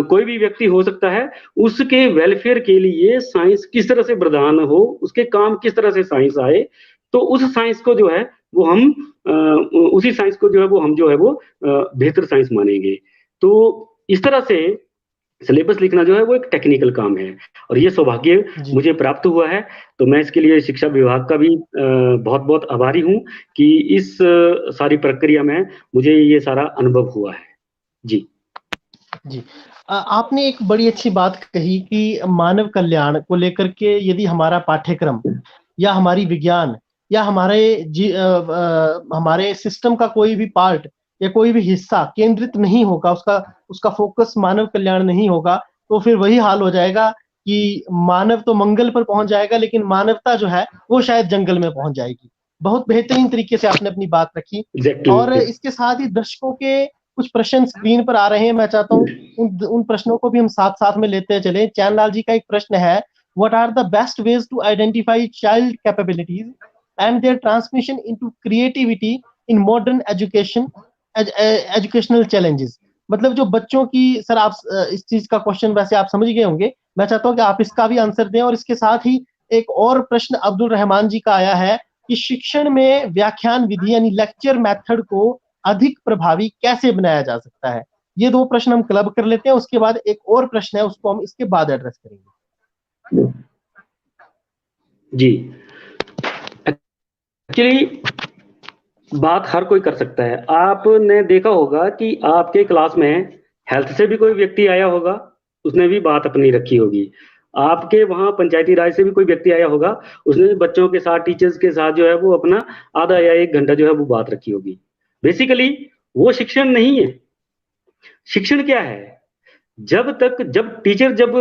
कोई भी व्यक्ति हो सकता है, उसके वेलफेयर के लिए साइंस किस तरह से वरदान हो, उसके काम किस तरह से साइंस आए, तो उस साइंस को जो है वो हम उसी साइंस को जो है वो हम जो है वो बेहतर साइंस मानेंगे। तो इस तरह से सिलेबस लिखना जो है वो एक टेक्निकल काम है, और ये सौभाग्य जी मुझे प्राप्त हुआ है। तो मैं इसके लिए शिक्षा विभाग का भी बहुत बहुत आभारी हूँ कि इस सारी प्रक्रिया में मुझे ये सारा अनुभव हुआ है। जी जी। आपने एक बड़ी अच्छी बात कही कि मानव कल्याण को लेकर के यदि हमारा पाठ्यक्रम या हमारी विज्ञान या हमारे सिस्टम का कोई भी पार्ट या कोई भी हिस्सा केंद्रित नहीं होगा, उसका उसका फोकस मानव कल्याण नहीं होगा, तो फिर वही हाल हो जाएगा कि मानव तो मंगल पर पहुंच जाएगा, लेकिन मानवता जो है वो शायद जंगल में पहुंच जाएगी। बहुत बेहतरीन तरीके से आपने अपनी बात रखी। और एग्जैक्टली। इसके साथ ही दर्शकों के कुछ प्रश्न स्क्रीन पर आ रहे हैं, मैं चाहता हूँ उन प्रश्नों को भी हम साथ साथ में लेते चले। चैनलाल जी का एक प्रश्न है, what are the best ways to identify child capabilities and their transmission into creativity in modern educational challenges? मतलब जो बच्चों की, सर आप इस चीज का क्वेश्चन वैसे आप समझ गए होंगे, मैं चाहता हूँ कि आप इसका भी आंसर दें। और इसके साथ ही एक और प्रश्न अब्दुल रहमान जी का आया है कि शिक्षण में व्याख्यान विधि यानी लेक्चर मेथड को अधिक प्रभावी कैसे बनाया जा सकता है? ये दो प्रश्न हम क्लब कर लेते हैं, उसके बाद एक और प्रश्न है, उसको हम इसके बाद एड्रेस करेंगे। जी, एक्चुअली बात हर कोई कर सकता है। आपने देखा होगा कि आपके क्लास में हेल्थ से भी कोई व्यक्ति आया होगा, उसने भी बात अपनी रखी होगी। आपके वहां पंचायती राज से भी कोई व्यक्ति आया होगा, उसने भी बच्चों के साथ, टीचर्स के साथ जो है वो अपना आधा या 1 घंटा जो है वो बात रखी होगी। बेसिकली वो शिक्षण नहीं है। शिक्षण क्या है? जब टीचर जब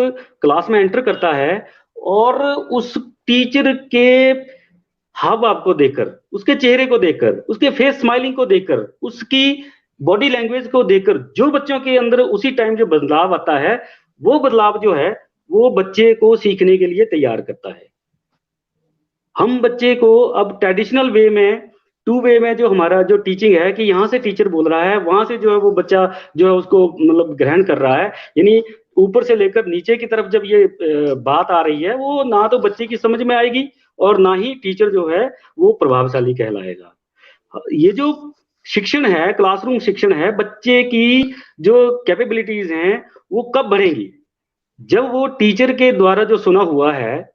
क्लास में एंटर करता है और उस टीचर के हाव भाव को देखकर, उसके चेहरे को देखकर, उसके फेस स्माइलिंग को देखकर, उसकी बॉडी लैंग्वेज को देखकर जो बच्चों के अंदर उसी टाइम जो बदलाव आता है, वो बदलाव जो है वो बच्चे को सीखने के लिए तैयार करता है। हम बच्चे को अब ट्रेडिशनल वे में, टू वे में जो हमारा जो टीचिंग है कि यहाँ से टीचर बोल रहा है, वहां से जो है वो बच्चा जो है उसको मतलब ग्रहण कर रहा है, यानी ऊपर से लेकर नीचे की तरफ जब ये बात आ रही है, वो ना तो बच्चे की समझ में आएगी और ना ही टीचर जो है वो प्रभावशाली कहलाएगा। ये जो शिक्षण है, क्लासरूम शिक्षण है, बच्चे की जो कैपेबिलिटीज हैं वो कब बढ़ेंगी? जब वो टीचर के द्वारा जो सुना हुआ है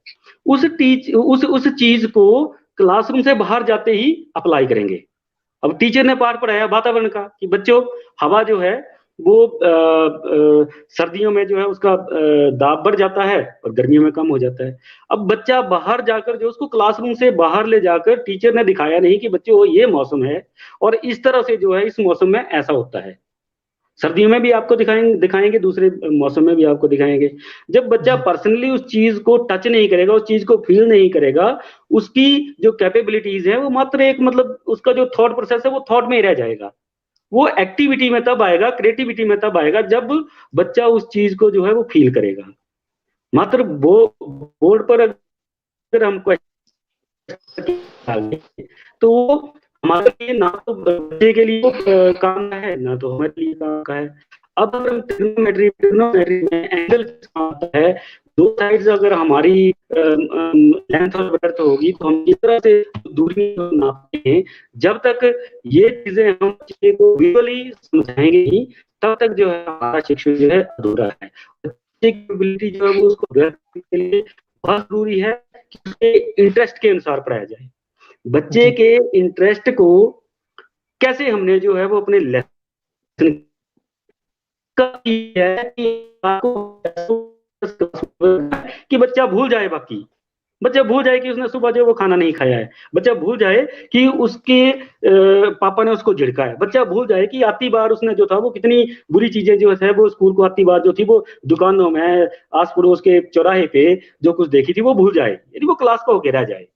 उस चीज को क्लासरूम से बाहर जाते ही अप्लाई करेंगे। अब टीचर ने पाठ पढ़ाया वातावरण का कि बच्चों हवा जो है वो सर्दियों में जो है उसका दाब बढ़ जाता है और गर्मियों में कम हो जाता है। अब बच्चा बाहर जाकर जो उसको क्लासरूम से बाहर ले जाकर टीचर ने दिखाया नहीं कि बच्चों ये मौसम है और इस तरह से जो है इस मौसम में ऐसा होता है। सर्दियों में भी आपको दिखाएंगे, दूसरे मौसम में भी आपको दिखाएंगे। जब बच्चा पर्सनली उस चीज को टच नहीं करेगा, उस चीज को फील नहीं करेगा, उसकी जो कैपेबिलिटीज है वो मात्र एक मतलब उसका जो थॉट प्रोसेस है वो थॉट में ही रह जाएगा। वो एक्टिविटी में तब आएगा, क्रिएटिविटी में तब आएगा जब बच्चा उस चीज को जो है वो फील करेगा। मात्र वो बोर्ड पर अगर हम क्वेश्चन तो वो हमारे लिए ना तो बच्चे के लिए काम का है, ना तो हमारे लिए काम का है। अब अगर हम ट्रिग्नोमेट्री में एंगल आता है, दो साइड्स अगर हमारी लेंथ और ब्रेड्थ होगी तो हम इस तरह से दूरी नापते हैं। जब तक ये चीजें हम बच्चे को विजुअली समझाएंगे नहीं, तब तक जो है हमारा शिक्षण जो है अधूरा है। बच्चे की एबिलिटी जो है वो उसको डेवलप के लिए बहुत जरूरी है कि उसके इंटरेस्ट के अनुसार पढ़ाया जाए। बच्चे के इंटरेस्ट को कैसे हमने जो है वो अपने लेसन कि बच्चा भूल जाए, बाकी बच्चा भूल जाए कि उसने सुबह जो वो खाना नहीं खाया है, बच्चा भूल जाए कि उसके पापा ने उसको झिड़का है, बच्चा भूल जाए कि आती बार उसने जो था वो कितनी बुरी चीजें जो है वो स्कूल को आती बार जो थी वो दुकानों में आस पड़ोस के चौराहे पे जो कुछ देखी थी वो भूल जाए, यदि वो क्लास को होके रह जाए,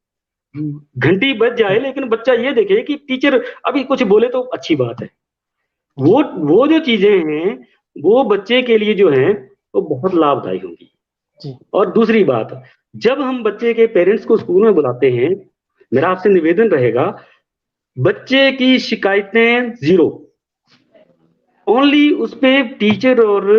घंटी बज जाए लेकिन बच्चा ये देखे कि टीचर अभी कुछ बोले तो अच्छी बात है। वो जो चीजें हैं वो बच्चे के लिए जो है वो बहुत लाभदायी होंगी। और दूसरी बात, जब हम बच्चे के पेरेंट्स को स्कूल में बुलाते हैं, मेरा आपसे निवेदन रहेगा, बच्चे की शिकायतें जीरो, ओनली उस पे टीचर और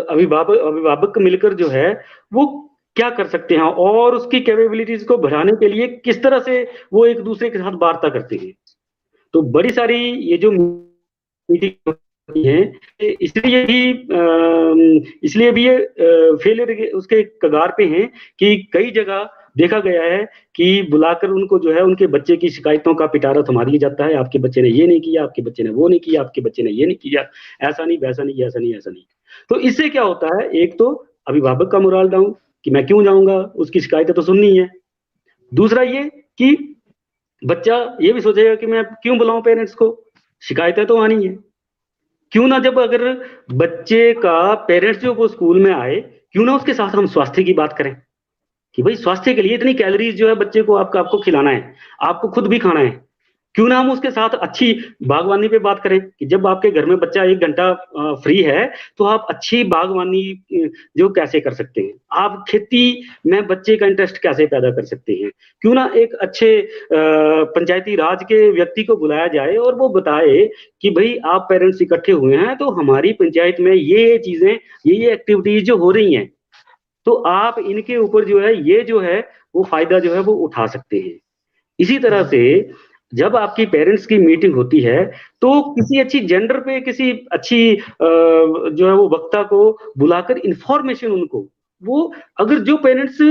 अभिभावक मिलकर जो है वो क्या कर सकते हैं और उसकी कैपेबिलिटीज को बढ़ाने के लिए किस तरह से वो एक दूसरे के साथ वार्ता करते हैं। तो बड़ी सारी ये जो मीटिंग होती है, इसलिए भी ये फेलियर उसके कगार पे हैं कि कई जगह देखा गया है कि बुलाकर उनको जो है उनके बच्चे की शिकायतों का पिटारा थमा दिया जाता है, आपके बच्चे ने ये नहीं किया, आपके बच्चे ने वो नहीं किया, आपके बच्चे ने ये नहीं किया, ऐसा नहीं, वैसा नहीं, ऐसा नहीं, ऐसा नहीं। तो इससे क्या होता है, एक तो अभिभावक का मोरल डाउन कि मैं क्यों जाऊंगा, उसकी शिकायतें तो सुननी है। दूसरा ये कि बच्चा ये भी सोचेगा कि मैं क्यों बुलाऊं पेरेंट्स को, शिकायतें तो आनी है। क्यों ना जब अगर बच्चे का पेरेंट्स जो वो स्कूल में आए, क्यों ना उसके साथ हम स्वास्थ्य की बात करें कि भाई स्वास्थ्य के लिए इतनी कैलोरीज जो है बच्चे को आपको खिलाना है, आपको खुद भी खाना है। क्यों ना हम उसके साथ अच्छी बागवानी पे बात करें कि जब आपके घर में बच्चा 1 घंटा फ्री है तो आप अच्छी बागवानी जो कैसे कर सकते हैं, आप खेती में बच्चे का इंटरेस्ट कैसे पैदा कर सकते हैं। क्यों ना एक अच्छे पंचायती राज के व्यक्ति को बुलाया जाए और वो बताए कि भाई आप पेरेंट्स इकट्ठे हुए हैं तो हमारी पंचायत में ये चीजें, ये एक्टिविटीज जो हो रही हैं, तो आप इनके ऊपर जो है वो फायदा जो है वो उठा सकते हैं। इसी तरह से जब आपकी पेरेंट्स की मीटिंग होती है तो किसी अच्छी जेंडर पे किसी अच्छी जो है वो वक्ता को बुलाकर इंफॉर्मेशन उनको, वो अगर जो पेरेंट्स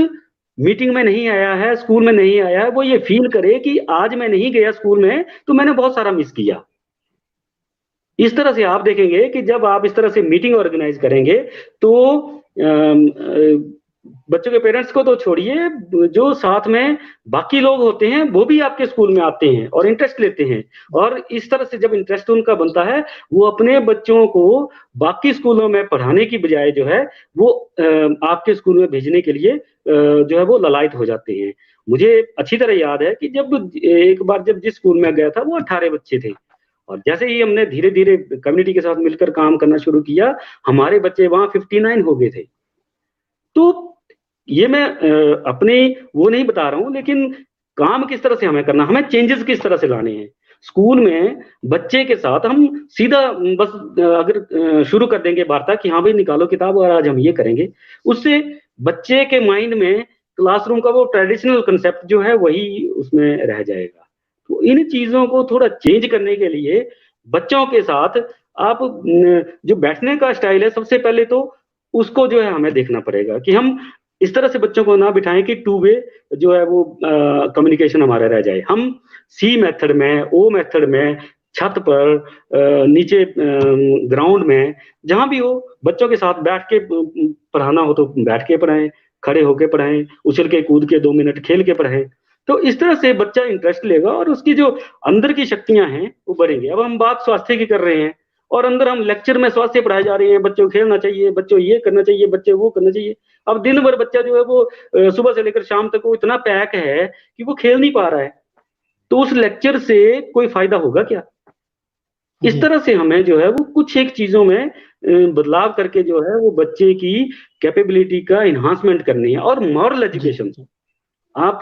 मीटिंग में नहीं आया है, स्कूल में नहीं आया है, वो ये फील करे कि आज मैं नहीं गया स्कूल में तो मैंने बहुत सारा मिस किया। इस तरह से आप देखेंगे कि जब आप इस तरह से मीटिंग ऑर्गेनाइज करेंगे तो बच्चों के पेरेंट्स को तो छोड़िए, जो साथ में बाकी लोग होते हैं वो भी आपके स्कूल में आते हैं और इंटरेस्ट लेते हैं। और इस तरह से जब इंटरेस्ट उनका बनता है, वो अपने बच्चों को बाकी स्कूलों में पढ़ाने की बजाय जो है वो आपके स्कूल में भेजने के लिए जो है वो ललायत हो जाते हैं। मुझे अच्छी तरह याद है कि जब एक बार जब जिस स्कूल में गया था वो 18 बच्चे थे, और जैसे ही हमने धीरे धीरे कम्युनिटी के साथ मिलकर काम करना शुरू किया, हमारे बच्चे वहां 59 हो गए थे। तो ये मैं अपने वो नहीं बता रहा हूं, लेकिन काम किस तरह से हमें करना, हमें चेंजेस किस तरह से लाने हैं। स्कूल में बच्चे के साथ हम सीधा बस अगर शुरू कर देंगे वार्ता कि हाँ भाई निकालो किताब और आज हम ये करेंगे, उससे बच्चे के माइंड में क्लासरूम का वो ट्रेडिशनल कंसेप्ट जो है वही उसमें रह जाएगा। तो इन चीजों को थोड़ा चेंज करने के लिए बच्चों के साथ आप जो बैठने का स्टाइल है, सबसे पहले तो उसको जो है हमें देखना पड़ेगा कि हम इस तरह से बच्चों को ना बिठाएं कि 2 वे जो है वो कम्युनिकेशन हमारा रह जाए। हम सी मेथड में, ओ मेथड में, छत पर, नीचे ग्राउंड में, जहां भी हो बच्चों के साथ बैठ के पढ़ाना हो तो बैठ के पढ़ाएं, खड़े होके पढ़ाएं, उछल के कूद के 2 मिनट खेल के पढ़ाएं। तो इस तरह से बच्चा इंटरेस्ट लेगा और उसकी जो अंदर की शक्तियां हैं वो बढ़ेंगी। अब हम बात स्वास्थ्य की कर रहे हैं, और अंदर हम लेक्चर में स्वास्थ्य पढ़ाए जा रहे हैं, बच्चों को खेलना चाहिए, बच्चों ये करना चाहिए, बच्चे वो करना चाहिए। अब दिन भर बच्चा जो है वो सुबह से लेकर शाम तक वो इतना पैक है कि वो खेल नहीं पा रहा है, तो उस लेक्चर से कोई फायदा होगा क्या? इस तरह से हमें जो है वो कुछ एक चीजों में बदलाव करके जो है वो बच्चे की कैपेबिलिटी का इन्हांसमेंट करनी है। और मॉरल एजुकेशन, आप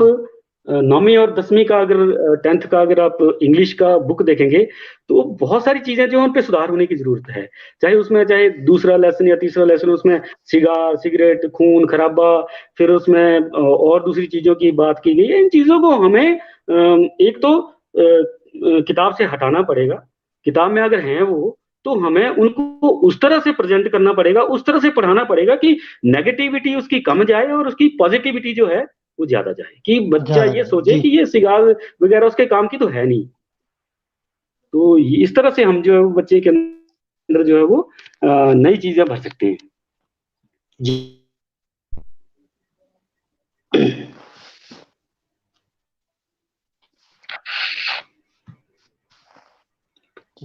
9वीं और 10वीं का अगर 10th का अगर आप इंग्लिश का बुक देखेंगे तो बहुत सारी चीजें जो उन पे सुधार होने की जरूरत है। चाहे दूसरा लेसन या तीसरा लेसन उसमें सिगार, सिगरेट, खून खराबा, फिर उसमें और दूसरी चीजों की बात की गई है। इन चीजों को हमें एक तो किताब से हटाना पड़ेगा, किताब में अगर हैं वो तो हमें उनको उस तरह से प्रेजेंट करना पड़ेगा, उस तरह से पढ़ाना पड़ेगा कि नेगेटिविटी उसकी कम जाए और उसकी पॉजिटिविटी जो है वो ज्यादा जाए, कि बच्चा ये सोचे कि ये सिगार वगैरह उसके काम की तो है नहीं। तो इस तरह से हम जो है बच्चे के अंदर जो है वो नई चीजें भर सकते हैं। जी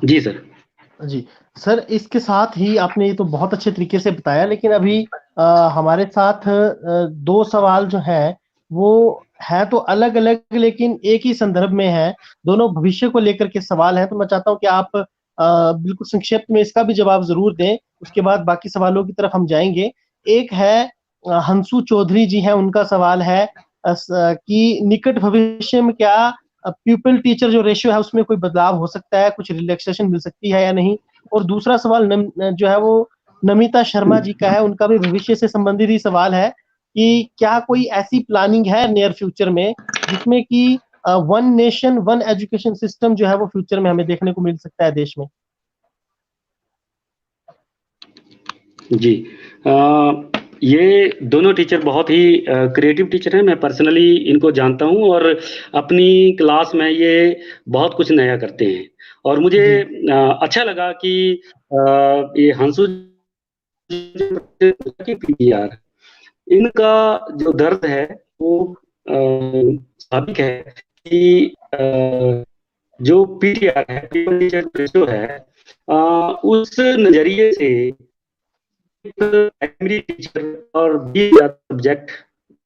जी सर। जी सर, इसके साथ ही आपने ये तो बहुत अच्छे तरीके से बताया, लेकिन अभी हमारे साथ दो सवाल जो है वो है तो अलग अलग लेकिन एक ही संदर्भ में है, दोनों भविष्य को लेकर के सवाल है। तो मैं चाहता हूं कि आप बिल्कुल संक्षिप्त में इसका भी जवाब जरूर दें, उसके बाद बाकी सवालों की तरफ हम जाएंगे। एक है हंसू चौधरी जी हैं, उनका सवाल है कि निकट भविष्य में क्या प्यूपिल टीचर जो रेशियो है उसमें कोई बदलाव हो सकता है, कुछ रिलैक्सेशन मिल सकती है या नहीं। और दूसरा सवाल जो है वो नमिता शर्मा जी का है, उनका भी भविष्य से संबंधित ही सवाल है कि क्या कोई ऐसी प्लानिंग है नियर फ्यूचर में जिसमें कि one nation one education system जो है वो फ्यूचर में हमें देखने को मिल सकता है देश में। जी ये दोनों टीचर बहुत ही क्रिएटिव टीचर हैं, मैं पर्सनली इनको जानता हूं और अपनी क्लास में ये बहुत कुछ नया करते हैं। और मुझे अच्छा लगा कि ये हंसू की पीटीआर, इनका जो दर्द है वो स्वाभाविक है कि जो पीटीआर है, पीपल टीचर रेशियो है, उस नजरिए से प्राइमरी टीचर और बी सब्जेक्ट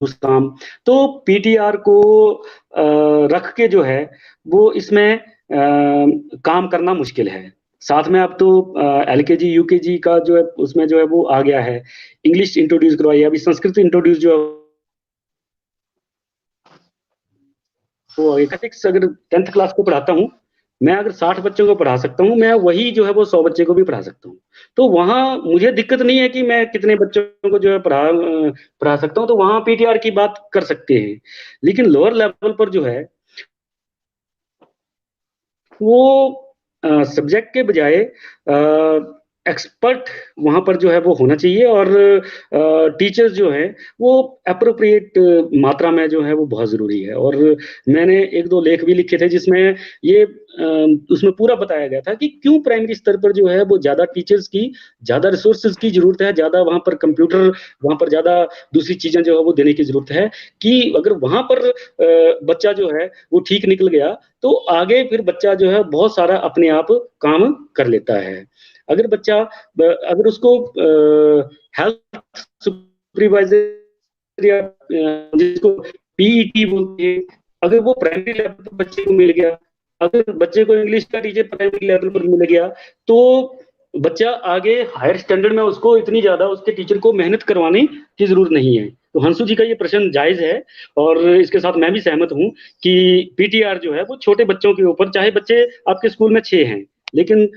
उस काम, तो पीटीआर को रख के जो है वो इसमें काम करना मुश्किल है। साथ में अब तो एलकेजी यूकेजी का जो है उसमें जो है वो आ गया है, इंग्लिश इंट्रोड्यूस करवाई है, अभी संस्कृत इंट्रोड्यूस जो है वो अगर 10th क्लास को पढ़ाता हूँ मैं, अगर 60 बच्चों को पढ़ा सकता हूँ मैं, वही जो है वो 100 बच्चे को भी पढ़ा सकता हूँ। तो वहां मुझे दिक्कत नहीं है कि मैं कितने बच्चों को जो है पढ़ा सकता हूँ, तो वहां पीटीआर की बात कर सकते हैं। लेकिन लोअर लेवल पर जो है वो सब्जेक्ट के बजाय एक्सपर्ट वहां पर जो है वो होना चाहिए, और टीचर्स जो है वो अप्रोप्रिएट मात्रा में जो है वो बहुत जरूरी है। और मैंने एक दो लेख भी लिखे थे जिसमें ये उसमें पूरा बताया गया था कि क्यों प्राइमरी स्तर पर जो है वो ज्यादा टीचर्स की, ज्यादा रिसोर्सेज की जरूरत है, ज्यादा वहां पर कंप्यूटर, वहां पर ज्यादा दूसरी चीजें जो है वो देने की जरूरत है, कि अगर वहां पर बच्चा जो है वो ठीक निकल गया तो आगे फिर बच्चा जो है बहुत सारा अपने आप काम कर लेता है। अगर बच्चा, अगर उसको हेल्थ सुपरवाइजर या जिसको पीईटी बोलते हैं, अगर वो प्राइमरी लेवल पर बच्चे को मिल गया, अगर बच्चे को इंग्लिश का टीचर प्राइमरी लेवल पर मिल गया, तो बच्चा आगे हायर स्टैंडर्ड में उसको इतनी ज्यादा उसके टीचर को मेहनत करवाने की जरूरत नहीं है। तो हंसू जी का ये प्रश्न जायज है, और इसके साथ मैं भी सहमत हूं कि पीटीआर जो है वो छोटे बच्चों के ऊपर, चाहे बच्चे आपके स्कूल में 6 हैं लेकिन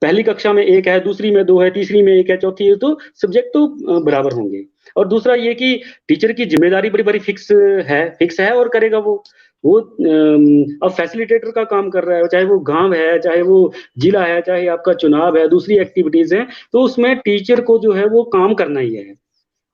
पहली कक्षा में 1 है, दूसरी में 2 है, तीसरी में 1 है, चौथी है, तो सब्जेक्ट तो बराबर होंगे। और दूसरा ये कि टीचर की जिम्मेदारी बड़ी बड़ी फिक्स है और करेगा वो अब फैसिलिटेटर का काम कर रहा है, चाहे वो गांव है, चाहे वो जिला है, चाहे आपका चुनाव है, दूसरी एक्टिविटीज है, तो उसमें टीचर को जो है वो काम करना ही है।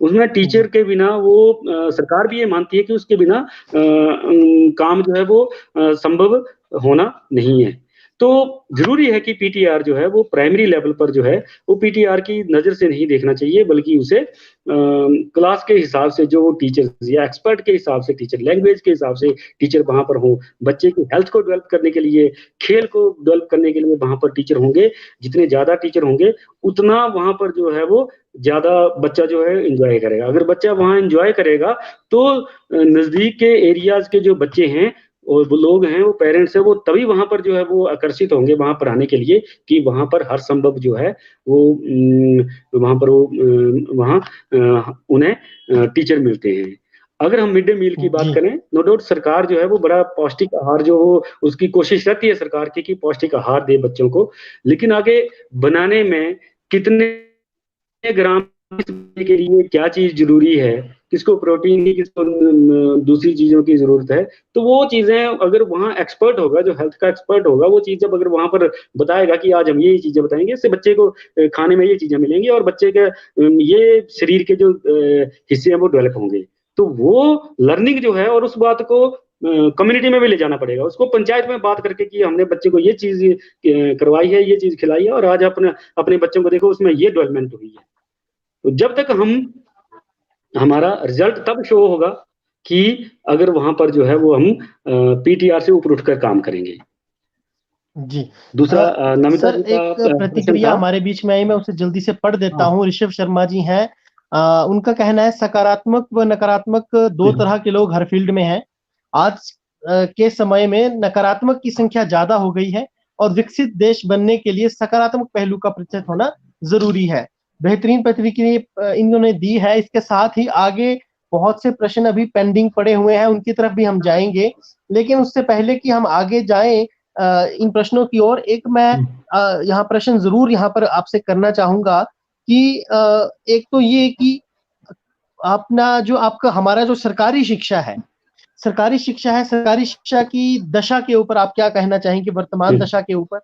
उसमें टीचर के बिना वो सरकार भी ये मानती है कि उसके बिना काम जो है वो संभव होना नहीं है। तो जरूरी है कि पीटीआर जो है वो प्राइमरी लेवल पर जो है वो पीटीआर की नजर से नहीं देखना चाहिए, बल्कि उसे क्लास के हिसाब से जो टीचर्स या एक्सपर्ट के हिसाब से, टीचर लैंग्वेज के हिसाब से टीचर वहां पर हो, बच्चे की हेल्थ को डेवलप करने के लिए, खेल को डेवलप करने के लिए वहां पर टीचर होंगे। जितने ज्यादा टीचर होंगे उतना वहां पर जो है वो ज्यादा बच्चा जो है एंजॉय करेगा। अगर बच्चा वहां एंजॉय करेगा तो नजदीक के एरियाज के जो बच्चे हैं और वो लोग हैं, वो पेरेंट्स हैं, वो तभी वहां पर जो है वो आकर्षित होंगे वहां पढ़ाने के लिए, कि वहां पर हर संभव जो है वो वहां पर वो वहां उन्हें टीचर मिलते हैं। अगर हम मिड डे मील की बात जी करें, नो डाउट सरकार जो है वो बड़ा पौष्टिक आहार जो वो उसकी कोशिश रहती है सरकार की कि पौष्टिक आहार दे बच्चों को, लेकिन आगे बनाने में कितने ग्राम के लिए क्या चीज जरूरी है, किसको प्रोटीन की, किसको दूसरी चीजों की जरूरत है, तो वो चीजें अगर वहाँ एक्सपर्ट होगा, जो हेल्थ का एक्सपर्ट होगा, वो चीज जब अगर वहां पर बताएगा कि आज हम ये चीजें बताएंगे, इससे बच्चे को खाने में ये चीजें मिलेंगी और बच्चे के ये शरीर के जो हिस्से हैं वो डेवलप होंगे। तो वो लर्निंग जो है, और उस बात को कम्युनिटी में भी ले जाना पड़ेगा, उसको पंचायत में बात करके कि हमने बच्चे को ये चीज करवाई है, ये चीज खिलाई है, और आज अपने अपने बच्चों को देखो उसमें ये डेवलपमेंट हुई है। तो जब तक हमारा रिजल्ट तब शो होगा कि अगर वहां पर जो है वो हम पीटीआर से ऊपर उठकर काम करेंगे। जी दूसरा नमिता सर, जी का एक क्वेश्चन प्रतिक्रिया था। हमारे बीच में आई, मैं उसे जल्दी से पढ़ देता हाँ। हूँ। ऋषभ शर्मा जी हैं, उनका कहना है सकारात्मक व नकारात्मक दो तरह के लोग हर फील्ड में हैं। आज के समय में नकारात्मक की संख्या ज्यादा हो गई है और विकसित देश बनने के लिए सकारात्मक पहलू का परिचय होना जरूरी है। बेहतरीन प्रतिक्रिया इन्होंने दी है। इसके साथ ही आगे बहुत से प्रश्न अभी पेंडिंग पड़े हुए हैं, उनकी तरफ भी हम जाएंगे, लेकिन उससे पहले कि हम आगे जाएं इन प्रश्नों की ओर, एक मैं यहाँ प्रश्न जरूर यहाँ पर आपसे करना चाहूंगा कि एक तो ये कि अपना जो आपका हमारा जो सरकारी शिक्षा है, सरकारी शिक्षा की दशा के ऊपर आप क्या कहना चाहेंगे, वर्तमान दशा के ऊपर?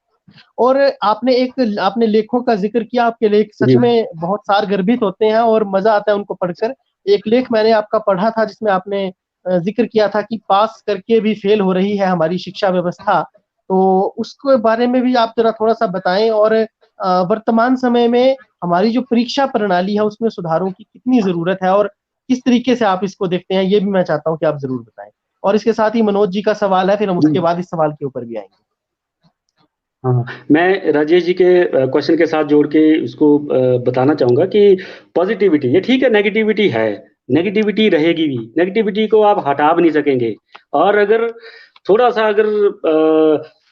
और आपने लेखों का जिक्र किया, आपके लेख सच जी में बहुत सारगर्भित होते हैं और मजा आता है उनको पढ़कर। एक लेख मैंने आपका पढ़ा था जिसमें आपने जिक्र किया था कि पास करके भी फेल हो रही है हमारी शिक्षा व्यवस्था, तो उसके बारे में भी आप जरा थोड़ा सा बताएं। और वर्तमान समय में हमारी जो परीक्षा प्रणाली है उसमें सुधारों की कितनी जरूरत है और किस तरीके से आप इसको देखते हैं, ये भी मैं चाहता हूं कि आप जरूर बताएं। और इसके साथ ही मनोज जी का सवाल है, फिर हम उसके बाद इस सवाल के ऊपर भी आएंगे। हाँ, मैं राजेश जी के क्वेश्चन के साथ जोड़ के उसको बताना चाहूंगा कि पॉजिटिविटी ये ठीक है, नेगेटिविटी है, नेगेटिविटी रहेगी भी, नेगेटिविटी को आप हटा भी नहीं सकेंगे। और अगर थोड़ा सा अगर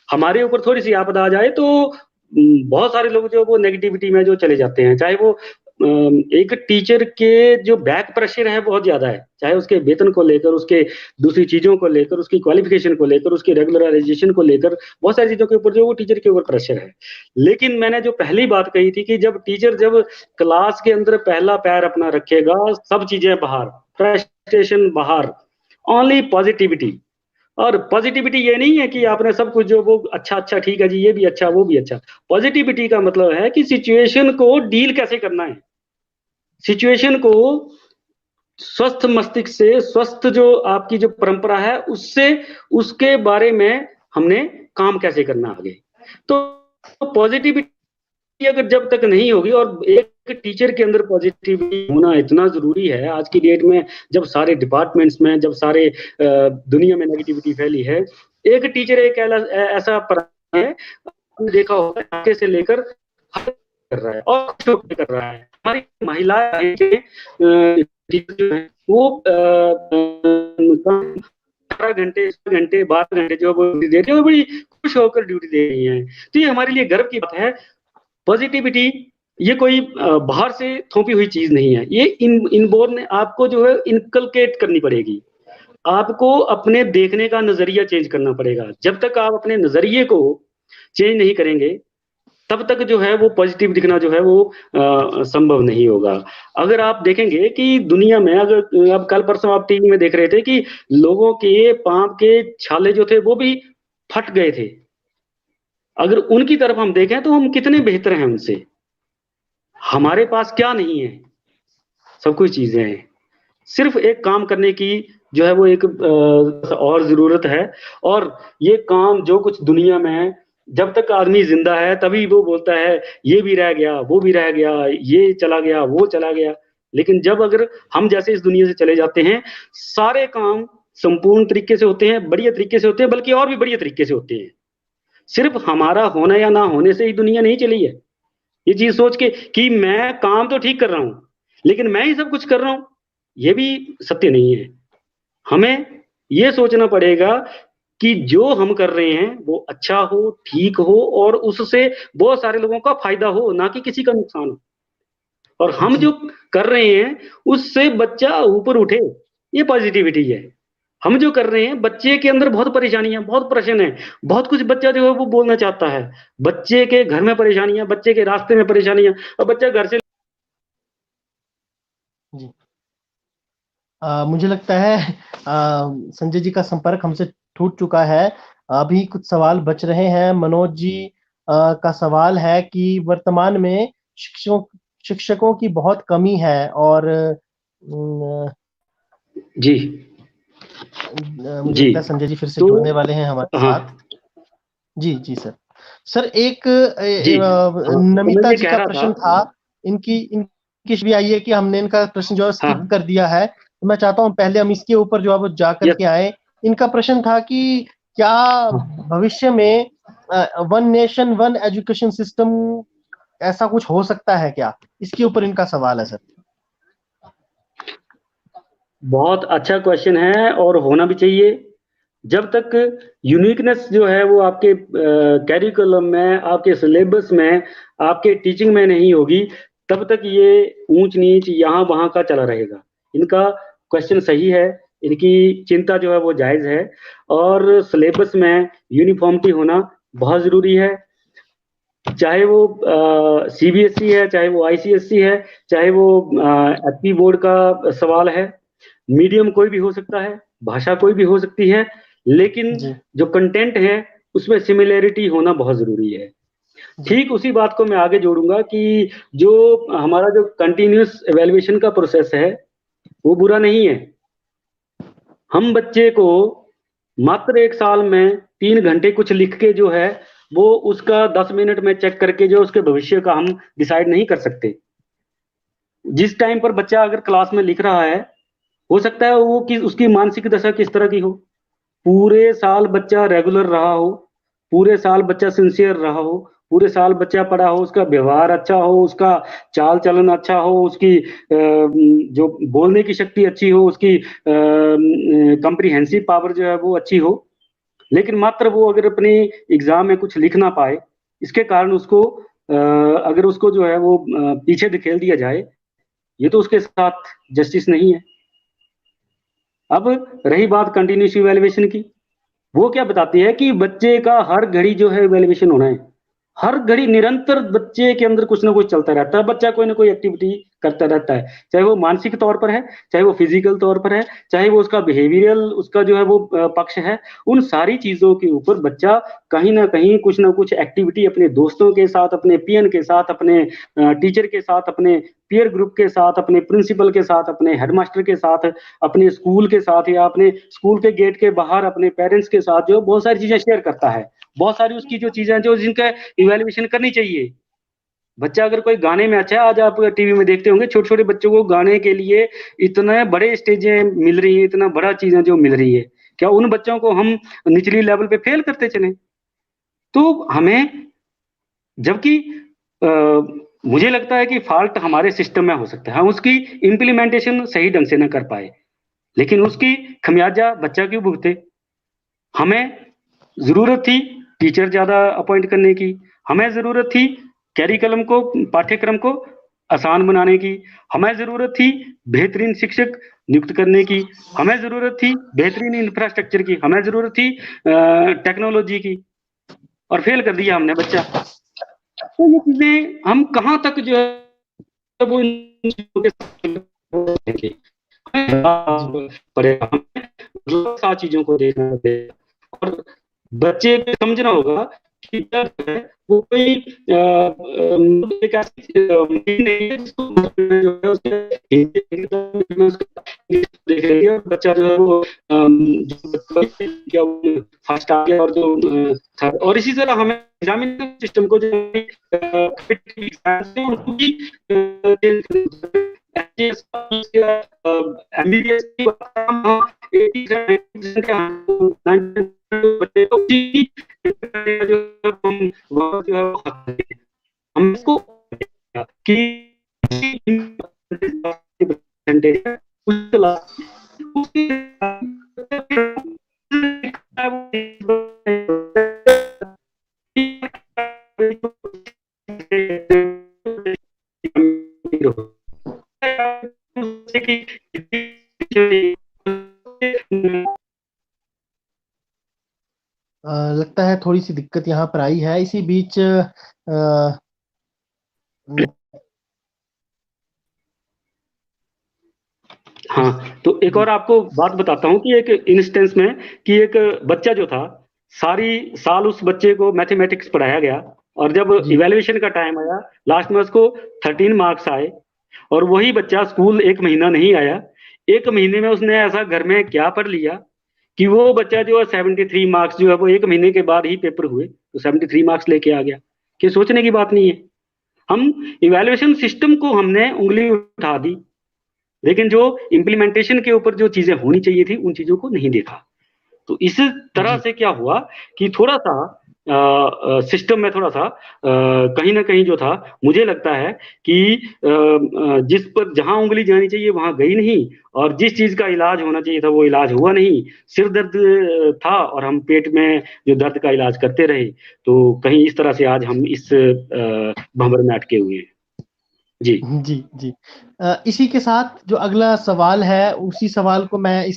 हमारे ऊपर थोड़ी सी आपदा आ जाए तो बहुत सारे लोग जो वो नेगेटिविटी में जो चले जाते हैं, चाहे वो एक टीचर के जो बैक प्रेशर है बहुत ज्यादा है, चाहे उसके वेतन को लेकर, उसके दूसरी चीजों को लेकर, उसकी क्वालिफिकेशन को लेकर, उसकी रेगुलराइजेशन को लेकर, बहुत सारी चीजों के ऊपर जो वो टीचर के ऊपर प्रेशर है। लेकिन मैंने जो पहली बात कही थी कि जब टीचर जब क्लास के अंदर पहला पैर अपना रखेगा, सब चीजें बाहर, फ्रस्ट्रेशन बाहर, ओनली पॉजिटिविटी। और पॉजिटिविटी ये नहीं है कि आपने सब कुछ जो वो अच्छा अच्छा ठीक है जी, ये भी अच्छा वो भी अच्छा। पॉजिटिविटी का मतलब है कि सिचुएशन को डील कैसे करना है, सिचुएशन को स्वस्थ मस्तिष्क से, स्वस्थ जो आपकी जो परंपरा है उससे, उसके बारे में हमने काम कैसे करना आगे। तो पॉजिटिविटी अगर जब तक नहीं होगी, और एक टीचर के अंदर पॉजिटिविटी होना इतना जरूरी है आज की डेट में, जब सारे डिपार्टमेंट्स में, जब सारे दुनिया में नेगेटिविटी फैली है, एक टीचर एक ऐसा है, देखा होगा आगे से लेकर कर रहा है और कर रहा है। हमारी महिलाएं जो है वो 18 घंटे 12 घंटे जो वो ड्यूटी दे रही है, वो बड़ी खुश होकर ड्यूटी दे रही है। तो ये हमारे लिए गर्व की बात है। पॉजिटिविटी ये कोई बाहर से थोपी हुई चीज नहीं है, ये इनबोर्न आपको जो है इनकलकेट करनी पड़ेगी। आपको अपने देखने का नजरिया चेंज करना पड़ेगा। जब तक आप अपने नजरिए को चेंज नहीं करेंगे तब तक जो है वो पॉजिटिव दिखना जो है वो संभव नहीं होगा। अगर आप देखेंगे कि दुनिया में, अगर अब कल परसों आप टीवी में देख रहे थे कि लोगों के पांव के छाले जो थे वो भी फट गए थे। अगर उनकी तरफ हम देखें तो हम कितने बेहतर हैं उनसे। हमारे पास क्या नहीं है, सब कुछ चीजें हैं, सिर्फ एक काम करने की जो है वो एक और जरूरत है। और ये काम जो कुछ दुनिया में जब तक आदमी जिंदा है तभी वो बोलता है ये भी रह गया, वो भी रह गया, ये चला गया, वो चला गया। लेकिन जब अगर हम जैसे इस दुनिया से चले जाते हैं, सारे काम संपूर्ण तरीके से होते हैं, बढ़िया तरीके से होते हैं, बल्कि और भी बढ़िया तरीके से होते हैं। सिर्फ हमारा होना या ना होने से ही दुनिया नहीं चली है। ये चीज सोच के कि मैं काम तो ठीक कर रहा हूं, लेकिन मैं ही सब कुछ कर रहा हूं, ये भी सत्य नहीं है। हमें ये सोचना पड़ेगा कि जो हम कर रहे हैं वो अच्छा हो, ठीक हो, और उससे बहुत सारे लोगों का फायदा हो, ना कि किसी का नुकसान हो। और हम जो कर रहे हैं उससे बच्चा ऊपर उठे, ये पॉजिटिविटी है। हम जो कर रहे हैं, बच्चे के अंदर बहुत परेशानियां, बहुत प्रश्न है, बहुत कुछ बच्चा जो है वो बोलना चाहता है। बच्चे के घर में परेशानियां, बच्चे के रास्ते में परेशानियां, और बच्चा घर से जी। मुझे लगता है संजय जी का संपर्क हमसे टूट चुका है। अभी कुछ सवाल बच रहे हैं। मनोज जी का सवाल है कि वर्तमान में शिक्षकों की बहुत कमी है और जी मुझे जी लगता है संजय जी फिर से तो जुड़ने वाले हैं हमारे हाँ साथ। जी जी सर। सर एक जी हाँ, तो मैं नमिता ये जी कह का रहा प्रश्न था। था। इनकी भी आई है कि हमने इनका प्रश्न जो है हाँ स्किप कर दिया है, तो मैं चाहता हूँ पहले हम इसके ऊपर जो है वो जा यस करके आए। इनका प्रश्न था कि क्या हाँ, भविष्य में one nation one education system ऐसा कुछ हो सकता है क्या? इसके ऊपर इनका सवाल है सर। बहुत अच्छा क्वेश्चन है और होना भी चाहिए। जब तक यूनिकनेस जो है वो आपके कैरिकुलम में, आपके सिलेबस में, आपके टीचिंग में नहीं होगी, तब तक ये ऊंच नीच यहाँ वहाँ का चला रहेगा। इनका क्वेश्चन सही है, इनकी चिंता जो है वो जायज है। और सिलेबस में यूनिफॉर्मिटी होना बहुत जरूरी है। चाहे वो सीबीएसई है, चाहे वो आईसीएसई है, चाहे वो एचपी बोर्ड का सवाल है। मीडियम कोई भी हो सकता है, भाषा कोई भी हो सकती है, लेकिन जी जो कंटेंट है उसमें सिमिलैरिटी होना बहुत जरूरी है। जी ठीक उसी बात को मैं आगे जोड़ूंगा कि जो हमारा जो कंटिन्यूस एवेल्युएशन का प्रोसेस है वो बुरा नहीं है। हम बच्चे को मात्र 1 साल में 3 घंटे कुछ लिख के जो है वो उसका 10 मिनट में चेक करके जो उसके भविष्य का हम डिसाइड नहीं कर सकते। जिस टाइम पर बच्चा अगर क्लास में लिख रहा है, हो सकता है वो कि उसकी मानसिक दशा किस तरह की हो। पूरे साल बच्चा रेगुलर रहा हो, पूरे साल बच्चा सिंसियर रहा हो, पूरे साल बच्चा पढ़ा हो, उसका व्यवहार अच्छा हो, उसका चाल चलन अच्छा हो, उसकी जो बोलने की शक्ति अच्छी हो, उसकी कंप्रीहेंसिव पावर जो है वो अच्छी हो, लेकिन मात्र वो अगर अपने एग्जाम में कुछ लिख ना पाए, इसके कारण उसको अगर उसको जो है वो पीछे धकेल दिया जाए, ये तो उसके साथ जस्टिस नहीं है। अब रही बात कंटिन्यूस इवैल्यूएशन की, वो क्या बताती है कि बच्चे का हर घड़ी जो है इवैल्यूएशन होना है। हर घड़ी निरंतर बच्चे के अंदर कुछ ना कुछ चलता रहता है। बच्चा कोई ना कोई एक्टिविटी करता रहता है, चाहे वो मानसिक तौर पर है, चाहे वो फिजिकल तौर पर है, चाहे वो उसका बिहेवियरल उसका जो है वो पक्ष है। उन सारी चीजों के ऊपर बच्चा कहीं ना कुछ एक्टिविटी अपने दोस्तों के साथ, अपने पीएन के साथ, अपने टीचर के साथ, अपने पीयर ग्रुप के साथ, अपने प्रिंसिपल के साथ, अपने हेडमास्टर के साथ, अपने स्कूल के साथ, या अपने स्कूल के गेट के बाहर अपने पेरेंट्स के साथ जो बहुत सारी चीजें शेयर करता है। बहुत सारी उसकी जो चीजें जो जिनका इवैल्यूएशन करनी चाहिए। बच्चा अगर कोई गाने में अच्छा है, आज आप टीवी में देखते होंगे छोटे छोटे बच्चों को गाने के लिए इतने बड़े स्टेजें मिल रही है, इतना बड़ा चीजें जो मिल रही है, क्या उन बच्चों को हम निचली लेवल पे फेल करते चले? तो हमें, जबकि मुझे लगता है कि फॉल्ट हमारे सिस्टम में हो सकता है, हम उसकी इम्प्लीमेंटेशन सही ढंग से न कर पाए, लेकिन उसकी खमियाजा बच्चा क्यों भुगते? हमें जरूरत थी टीचर ज्यादा अपॉइंट करने की, हमें जरूरत थी कैरिकुलम को, पाठ्यक्रम को आसान बनाने की, हमें जरूरत थी बेहतरीन शिक्षक नियुक्त करने की, हमें जरूरत थी बेहतरीन इंफ्रास्ट्रक्चर की, हमें जरूरत थी टेक्नोलॉजी की, और फेल कर दिया हमने बच्चा। तो ये चीजें हम कहाँ तक जो है वो इन चीजों के साथ देखें। जी पड़ेगा, हमें सारी चीजों को देखना पड़ेगा, और बच्चे को समझना होगा टीचर है वो कोई एक ऐसी मशीन नहीं है जिसको जो है उसके देख रही है और बच्चा जो है वो जो फर्स्ट आ गया और जो थर्ड। और इसी तरह हमें एग्जामिनेशन सिस्टम को जो एमबीबीएस की बच्चे को जो है हम इसको कि परसेंटेज लगता है थोड़ी सी दिक्कत यहाँ पर आई है। इसी बीच हाँ, तो एक और आपको बात बताता हूँ कि एक इंस्टेंस में कि एक बच्चा जो था, सारी साल उस बच्चे को मैथमेटिक्स पढ़ाया गया और जब जी। इवैल्यूएशन का टाइम आया, लास्ट में उसको 13 मार्क्स आए और वही बच्चा स्कूल 1 महीना नहीं आया। 1 महीने में उसने ऐसा घर में क्या पढ़ लिया कि वो बच्चा जो है 73 मार्क्स जो है वो 1 महीने के बाद ही पेपर हुए तो 73 मार्क्स लेके आ गया। कि सोचने की बात नहीं है। हम इवैल्यूएशन सिस्टम को हमने उंगली उठा दी, लेकिन जो इम्प्लीमेंटेशन के ऊपर जो चीजें होनी चाहिए थी उन चीजों को नहीं देखा। तो इस तरह से क्या हुआ कि थोड़ा सा सिस्टम में थोड़ा सा कहीं ना कहीं जो था, मुझे लगता है कि जिस पर जहां उंगली जानी चाहिए वहां गई नहीं और जिस चीज का इलाज होना चाहिए था वो इलाज हुआ नहीं। सिर दर्द था और हम पेट में जो दर्द का इलाज करते रहे, तो कहीं इस तरह से आज हम इस भंवर में अटके हुए हैं। जी जी जी। इसी के साथ जो अगला सवाल है उसी सवाल को मैं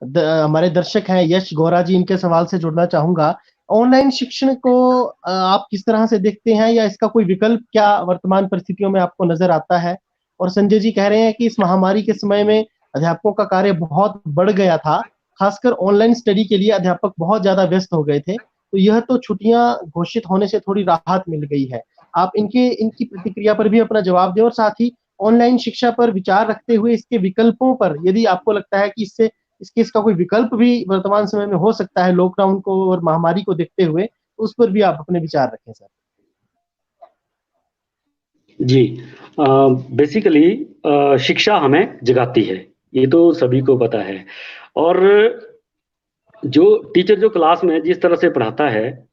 हमारे दर्शक हैं यश गौरा जी, इनके सवाल से जुड़ना चाहूंगा। ऑनलाइन शिक्षण को आप किस तरह से देखते हैं या इसका कोई विकल्प क्या वर्तमान परिस्थितियों में आपको नजर आता है? और संजय जी कह रहे हैं कि इस महामारी के समय में अध्यापकों का कार्य बहुत बढ़ गया था, खासकर ऑनलाइन स्टडी के लिए अध्यापक बहुत ज्यादा व्यस्त हो गए थे, तो यह तो छुट्टियां घोषित होने से थोड़ी राहत मिल गई है। आप इनकी प्रतिक्रिया पर भी अपना जवाब दें और साथ ही ऑनलाइन शिक्षा पर विचार रखते हुए इसके विकल्पों पर, यदि आपको लगता है कि इसका कोई विकल्प भी वर्तमान समय में हो सकता है लॉकडाउन को और महामारी को देखते हुए, उस पर भी आप अपने विचार रखें सर। जी, बेसिकली शिक्षा हमें जगाती है, ये तो सभी को पता है। और जो टीचर जो क्लास में जिस तरह से पढ़ाता है,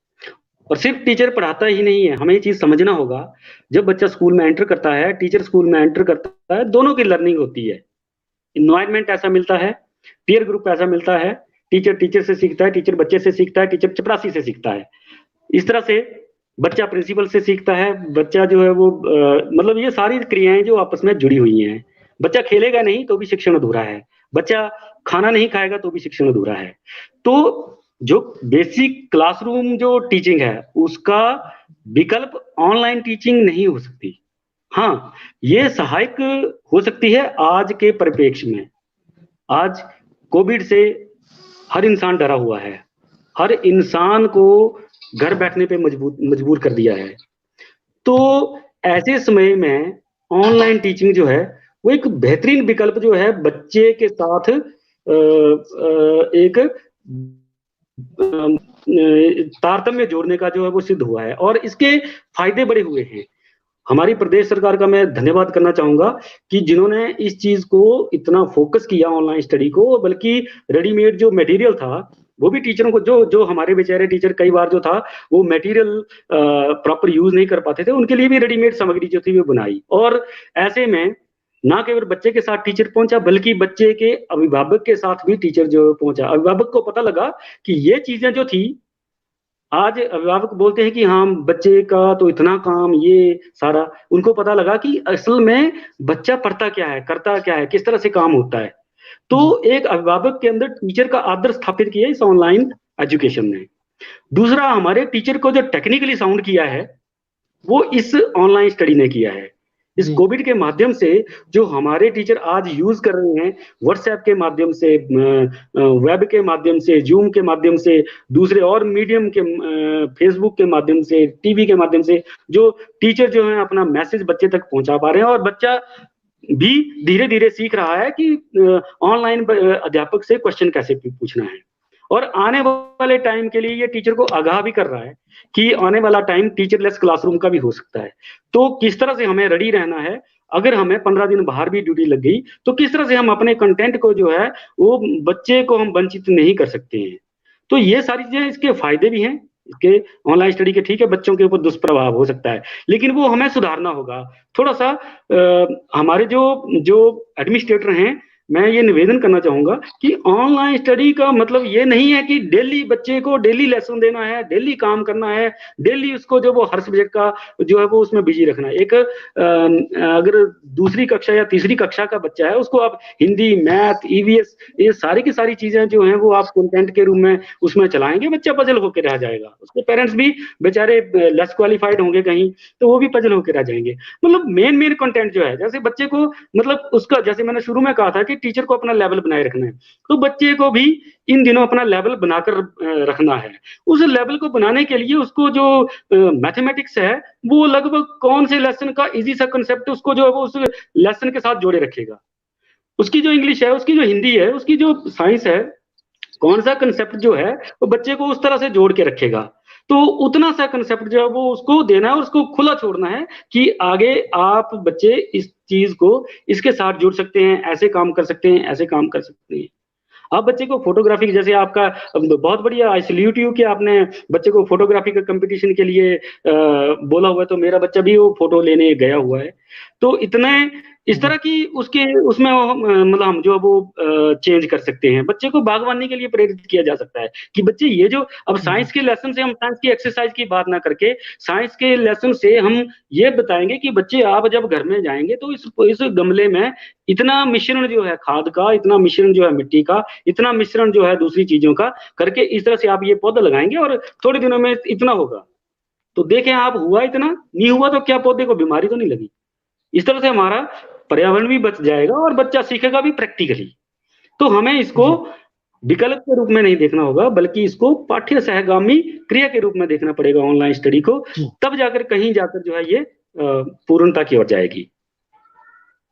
और सिर्फ टीचर पढ़ाता ही नहीं है, हमें ये चीज समझना होगा। जब बच्चा स्कूल में एंटर करता है, टीचर स्कूल में एंटर करता है, दोनों की लर्निंग होती है। इन्वायरमेंट ऐसा मिलता है, पीयर ग्रुप ऐसा मिलता है, टीचर टीचर से सीखता है, टीचर बच्चे से सीखता है, टीचर चपरासी से सीखता है। इस तरह से बच्चा प्रिंसिपल से सीखता है, बच्चा जो है वो मतलब ये सारी क्रियाएं जो आपस में जुड़ी हुई हैं। बच्चा खेलेगा नहीं तो भी शिक्षण अधूरा है, बच्चा खाना नहीं खाएगा तो भी शिक्षण अधूरा है। तो जो बेसिक क्लासरूम जो टीचिंग है उसका विकल्प ऑनलाइन टीचिंग नहीं हो सकती। हाँ, ये सहायक हो सकती है आज के परिप्रेक्ष्य में। आज कोविड से हर इंसान डरा हुआ है, हर इंसान को घर बैठने पे मजबूर कर दिया है। तो ऐसे समय में ऑनलाइन टीचिंग जो है वो एक बेहतरीन विकल्प जो है बच्चे के साथ एक तारतम्य जोड़ने का जो है वो सिद्ध हुआ है और इसके फायदे बड़े हुए हैं। हमारी प्रदेश सरकार का मैं धन्यवाद करना चाहूंगा कि जिन्होंने इस चीज को इतना फोकस किया ऑनलाइन स्टडी को, बल्कि रेडीमेड जो मटेरियल था वो भी टीचरों को, जो जो हमारे बेचारे टीचर कई बार जो था वो मटेरियल प्रॉपर यूज नहीं कर पाते थे, उनके लिए भी रेडीमेड सामग्री जो थी वो बनाई। और ऐसे में ना केवल बच्चे के साथ टीचर पहुंचा बल्कि बच्चे के अभिभावक के साथ भी टीचर जो पहुंचा। अभिभावक को पता लगा कि ये चीजें जो थी, आज अभिभावक बोलते हैं कि हाँ बच्चे का तो इतना काम, ये सारा उनको पता लगा कि असल में बच्चा पढ़ता क्या है, करता क्या है, किस तरह से काम होता है। तो एक अभिभावक के अंदर टीचर का आदर स्थापित किया इस ऑनलाइन एजुकेशन ने। दूसरा, हमारे टीचर को जो टेक्निकली साउंड किया है वो इस ऑनलाइन स्टडी ने किया है। इस कोविड के माध्यम से जो हमारे टीचर आज यूज कर रहे हैं, व्हाट्सएप के माध्यम से, वेब के माध्यम से, जूम के माध्यम से, दूसरे और मीडियम के, फेसबुक के माध्यम से, टीवी के माध्यम से, जो टीचर जो है अपना मैसेज बच्चे तक पहुंचा पा रहे हैं, और बच्चा भी धीरे धीरे सीख रहा है कि ऑनलाइन अध्यापक से क्वेश्चन कैसे पूछना है। और आने वाले टाइम के लिए ये टीचर को आगाह भी कर रहा है कि आने वाला टाइम टीचरलेस क्लासरूम का भी हो सकता है। तो किस तरह से हमें रेडी रहना है, अगर हमें 15 दिन बाहर भी ड्यूटी लग गई तो किस तरह से हम अपने कंटेंट को जो है वो बच्चे को हम वंचित नहीं कर सकते हैं। तो ये सारी चीजें, इसके फायदे भी हैं इसके ऑनलाइन स्टडी के, ठीक है बच्चों के ऊपर दुष्प्रभाव हो सकता है, लेकिन वो हमें सुधारना होगा थोड़ा सा। हमारे जो जो एडमिनिस्ट्रेटर हैं, मैं ये निवेदन करना चाहूंगा कि ऑनलाइन स्टडी का मतलब ये नहीं है कि डेली बच्चे को डेली लेसन देना है, डेली काम करना है, डेली उसको जो वो हर सब्जेक्ट का जो है वो उसमें बिजी रखना है। एक अगर दूसरी कक्षा या तीसरी कक्षा का बच्चा है, उसको आप हिंदी, मैथ, ईवीएस, ये सारी की सारी चीजें जो हैं वो आप कंटेंट के रूप में उसमें चलाएंगे, बच्चा पजल होकर रह जाएगा। उसके पेरेंट्स भी बेचारे लेस क्वालिफाइड होंगे कहीं, तो वो भी पजल होकर रह जाएंगे। मतलब मेन कंटेंट जो है, जैसे बच्चे को मतलब उसका, जैसे मैंने शुरू में कहा था कि टीचर को अपना लेवल बनाए रखना है, तो बच्चे को भी इन दिनों अपना लेवल बनाकर रखना है। उस लेवल को बनाने के लिए उसको जो मैथमेटिक्स है, वो लगभग कौन से लेसन का इजी सा कंसेप्ट उसको जो है वो उस लेसन के साथ जोड़े रखेगा। उसकी जो इंग्लिश है, उसकी जो हिंदी है, उसकी जो साइंस है, कौन सा कंसेप्ट जो है वो बच्चे को उस तरह से जोड़ के रखेगा। तो उतना सा कंसेप्ट जो है वो उसको देना है और उसको खुला छोड़ना है कि आगे आप बच्चे इस चीज को इसके साथ जुड़ सकते हैं, ऐसे काम कर सकते हैं, ऐसे काम कर सकते हैं। आप बच्चे को फोटोग्राफी, जैसे आपका बहुत बढ़िया, आई सैल्यूट यू कि आपने बच्चे को फोटोग्राफी का कंपटीशन के लिए बोला हुआ है, तो मेरा बच्चा भी वो फोटो लेने गया हुआ है। तो इतने इस तरह की उसके उसमें मतलब हम जो है वो चेंज कर सकते हैं। बच्चे को बागवानी के लिए प्रेरित किया जा सकता है कि बच्चे ये जो अब साइंस के लेसन से, हम साइंस की एक्सरसाइज की बात ना करके साइंस के लेसन से हम ये बताएंगे कि बच्चे आप जब घर में जाएंगे तो इस गमले में इतना मिश्रण जो है खाद का, इतना मिश्रण जो है मिट्टी का, इतना मिश्रण जो है दूसरी चीजों का करके इस तरह से आप ये पौधा लगाएंगे और थोड़े दिनों में इतना होगा। तो देखें आप, हुआ इतना, नहीं हुआ तो क्या पौधे को बीमारी तो नहीं लगी। इस तरह से हमारा पर्यावरण भी बच जाएगा और बच्चा सीखेगा भी प्रैक्टिकली। तो हमें इसको विकल्प के रूप में नहीं देखना होगा, बल्कि इसको पाठ्य सहगामी क्रिया के रूप में देखना पड़ेगा ऑनलाइन स्टडी को। तब जाकर कहीं जाकर जो है ये पूर्णता की ओर जाएगी।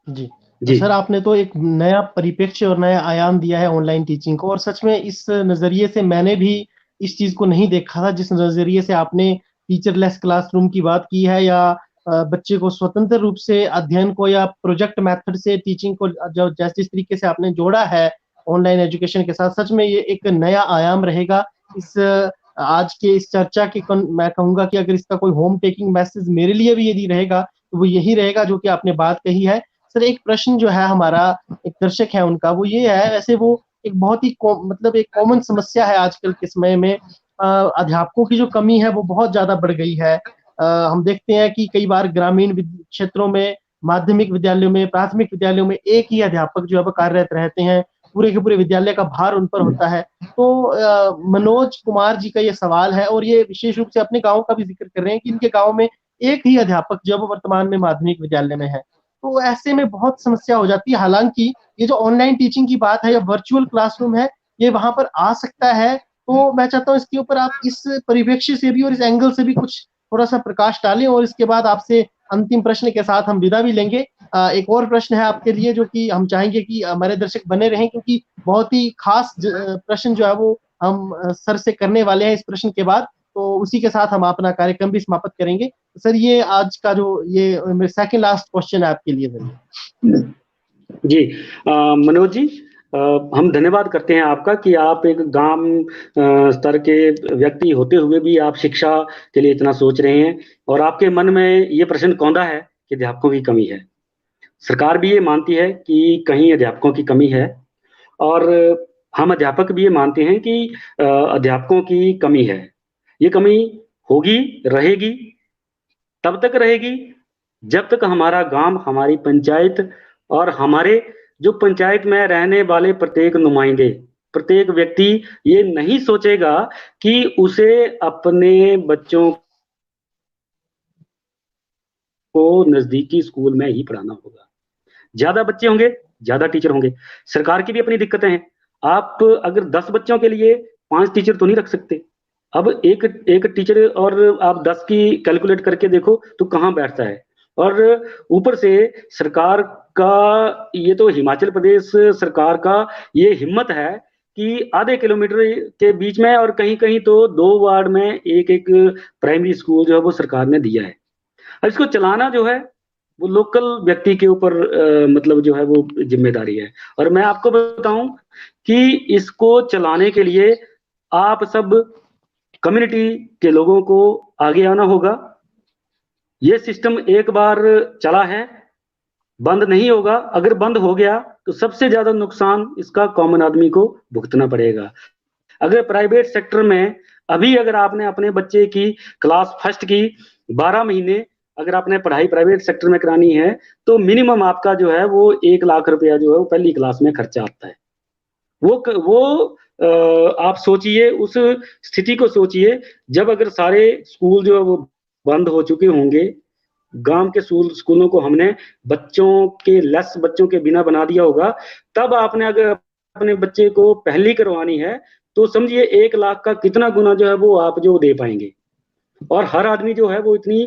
जी जी सर, आपने तो एक नया परिप्रेक्ष्य और नया आयाम दिया है ऑनलाइन टीचिंग को, और सच में इस नजरिए से मैंने भी इस चीज को नहीं देखा था, जिस नजरिए से आपने टीचरलेस क्लासरूम की बात की है, या बच्चे को स्वतंत्र रूप से अध्ययन को या प्रोजेक्ट मेथड से टीचिंग को जो जिस तरीके से आपने जोड़ा है ऑनलाइन एजुकेशन के साथ, सच में ये एक नया आयाम रहेगा इस आज के इस चर्चा के। मैं कहूंगा कि अगर इसका कोई होम टेकिंग मैसेज मेरे लिए भी यदि रहेगा तो वो यही रहेगा जो कि आपने बात कही है। सर, एक प्रश्न जो है हमारा, एक दर्शक है उनका, वो ये है, वैसे वो एक बहुत ही मतलब एक कॉमन समस्या है आजकल के समय में, अध्यापकों की जो कमी है वो बहुत ज्यादा बढ़ गई है। हम देखते हैं कि कई बार ग्रामीण क्षेत्रों में, माध्यमिक विद्यालयों में, प्राथमिक विद्यालयों में एक ही अध्यापक जो है कार्यरत रहते हैं, पूरे के पूरे विद्यालय का भार उन पर होता है। तो मनोज कुमार जी का ये सवाल है, और ये विशेष रूप से अपने गांव का भी जिक्र कर रहे हैं कि इनके गांव में एक ही अध्यापक जो वर्तमान में माध्यमिक विद्यालय में है। तो ऐसे में बहुत समस्या हो जाती है। हालांकि ये जो ऑनलाइन टीचिंग की बात है या वर्चुअल क्लासरूम है, ये वहां पर आ सकता है। तो मैं चाहता हूँ इसके ऊपर आप इस परिप्रेक्ष्य से भी और इस एंगल से भी कुछ थोड़ा सा प्रकाश डालें, और इसके बाद आपसे अंतिम प्रश्न के साथ हम विदा भी लेंगे। एक और प्रश्न है आपके लिए जो कि हम चाहेंगे कि हमारे दर्शक बने रहें, क्योंकि बहुत ही खास प्रश्न जो है वो हम सर से करने वाले हैं इस प्रश्न के बाद। तो उसी के साथ हम अपना कार्यक्रम भी समाप्त करेंगे। सर, ये आज का जो ये सेकंड लास्ट क्वेश्चन है आपके लिए सर। जी मनोज जी, हम धन्यवाद करते हैं आपका कि आप एक गांव स्तर के व्यक्ति होते हुए भी आप शिक्षा के लिए इतना सोच रहे हैं, और आपके मन में ये प्रश्न कौंधा है कि अध्यापकों की कमी है। सरकार भी ये मानती है कि कहीं अध्यापकों की कमी है, और हम अध्यापक भी ये मानते हैं कि अध्यापकों की कमी है। ये कमी होगी, रहेगी, तब तक रहेगी जब तक हमारा गांव, हमारी पंचायत और हमारे जो पंचायत में रहने वाले प्रत्येक नुमाइंदे, प्रत्येक व्यक्ति ये नहीं सोचेगा कि उसे अपने बच्चों को नजदीकी स्कूल में ही पढ़ाना होगा। ज्यादा बच्चे होंगे, ज्यादा टीचर होंगे। सरकार की भी अपनी दिक्कतें हैं। आप अगर 10 बच्चों के लिए 5 टीचर तो नहीं रख सकते। अब एक एक टीचर और आप 10 की कैलकुलेट करके देखो तो कहाँ बैठता है। और ऊपर से सरकार का, ये तो हिमाचल प्रदेश सरकार का ये हिम्मत है कि आधे किलोमीटर के बीच में और कहीं कहीं तो 2 वार्ड में एक एक प्राइमरी स्कूल जो है वो सरकार ने दिया है। अब इसको चलाना जो है वो लोकल व्यक्ति के ऊपर मतलब जो है वो जिम्मेदारी है। और मैं आपको बताऊं कि इसको चलाने के लिए आप सब कम्युनिटी के लोगों को आगे आना होगा। ये सिस्टम एक बार चला है, बंद नहीं होगा। अगर बंद हो गया तो सबसे ज्यादा नुकसान इसका कॉमन आदमी को भुगतना पड़ेगा। अगर प्राइवेट सेक्टर में अभी अगर आपने अपने बच्चे की क्लास फर्स्ट की 12 महीने अगर आपने पढ़ाई प्राइवेट सेक्टर में करानी है तो मिनिमम आपका जो है वो 1 लाख रुपया जो है वो पहली क्लास में खर्चा आता है। वो आप सोचिए, उस स्थिति को सोचिए जब अगर सारे स्कूल जो है वो बंद हो चुके होंगे, गांव के स्कूलों को हमने बच्चों के लेस बच्चों के बिना बना दिया होगा, तब आपने अगर अपने बच्चे को पहली करवानी है तो समझिए 1 लाख का कितना गुना जो है वो आप जो दे पाएंगे। और हर आदमी जो है वो इतनी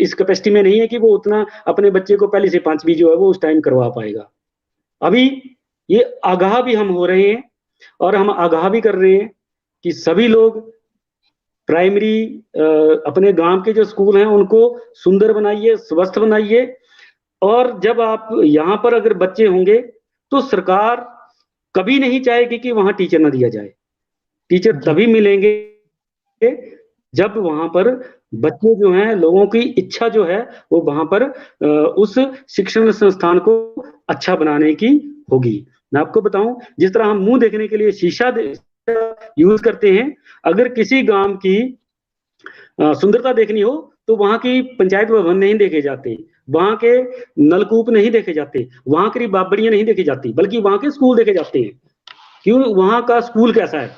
इस कैपेसिटी में नहीं है कि वो उतना अपने बच्चे को पहली से 5वीं जो है वो उस टाइम करवा पाएगा। अभी ये आगाह भी हम हो रहे हैं और हम आगाह भी कर रहे हैं कि सभी लोग प्राइमरी अपने गांव के जो स्कूल हैं उनको सुंदर बनाइए, स्वस्थ बनाइए। और जब आप यहाँ पर अगर बच्चे होंगे तो सरकार कभी नहीं चाहेगी कि वहां टीचर ना दिया जाए। टीचर तभी मिलेंगे जब वहां पर बच्चे जो हैं, लोगों की इच्छा जो है वो वहां पर उस शिक्षण संस्थान को अच्छा बनाने की होगी। मैं आपको बताऊं, जिस तरह हम मुंह देखने के लिए शीशा यूज करते हैं, अगर किसी गांव की सुंदरता देखनी हो तो वहां की पंचायत भवन नहीं देखे जाते, वहां के नलकूप नहीं देखे जाते, वहां की बाबड़ियां नहीं देखी जाती, बल्कि वहां के स्कूल देखे जाते हैं। क्यों? वहां का स्कूल कैसा है।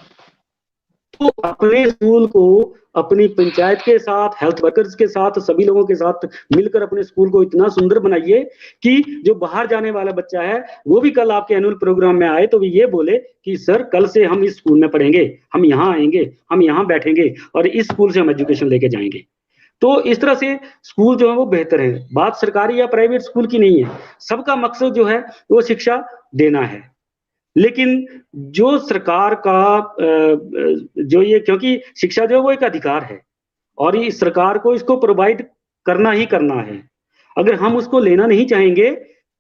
तो अपने स्कूल को अपनी पंचायत के साथ, हेल्थ वर्कर्स के साथ, सभी लोगों के साथ मिलकर अपने स्कूल को इतना सुंदर बनाइए कि जो बाहर जाने वाला बच्चा है वो भी कल आपके एनुअल प्रोग्राम में आए तो भी ये बोले कि सर कल से हम इस स्कूल में पढ़ेंगे, हम यहाँ आएंगे, हम यहाँ बैठेंगे और इस स्कूल से हम एजुकेशन लेके जाएंगे। तो इस तरह से स्कूल जो है वो बेहतर है। बात सरकारी या प्राइवेट स्कूल की नहीं है, सबका मकसद जो है वो शिक्षा देना है। लेकिन जो सरकार का जो ये, क्योंकि शिक्षा जो है वो एक अधिकार है और ये सरकार को इसको प्रोवाइड करना ही करना है। अगर हम उसको लेना नहीं चाहेंगे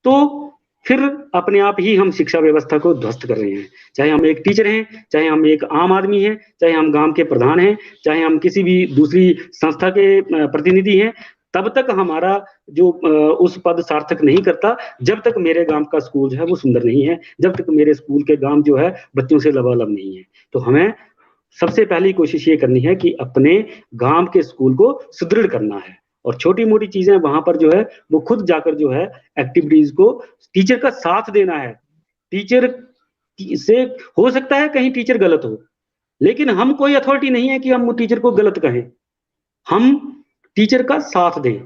तो फिर अपने आप ही हम शिक्षा व्यवस्था को ध्वस्त कर रहे हैं। चाहे हम एक टीचर हैं, चाहे हम एक आम आदमी हैं, चाहे हम गांव के प्रधान हैं, चाहे हम किसी भी दूसरी संस्था के प्रतिनिधि हैं, तब तक हमारा जो उस पद सार्थक नहीं करता जब तक मेरे गांव का स्कूल जो है वो सुंदर नहीं है, जब तक मेरे स्कूल के गांव जो है बच्चों से लबालब नहीं है। तो हमें सबसे पहली कोशिश ये करनी है कि अपने गांव के स्कूल को सुदृढ़ करना है और छोटी मोटी चीजें वहां पर जो है वो खुद जाकर जो है एक्टिविटीज को टीचर का साथ देना है। टीचर से हो सकता है कहीं टीचर गलत हो, लेकिन हम कोई अथॉरिटी नहीं है कि हम टीचर को गलत कहें। हम टीचर का साथ दें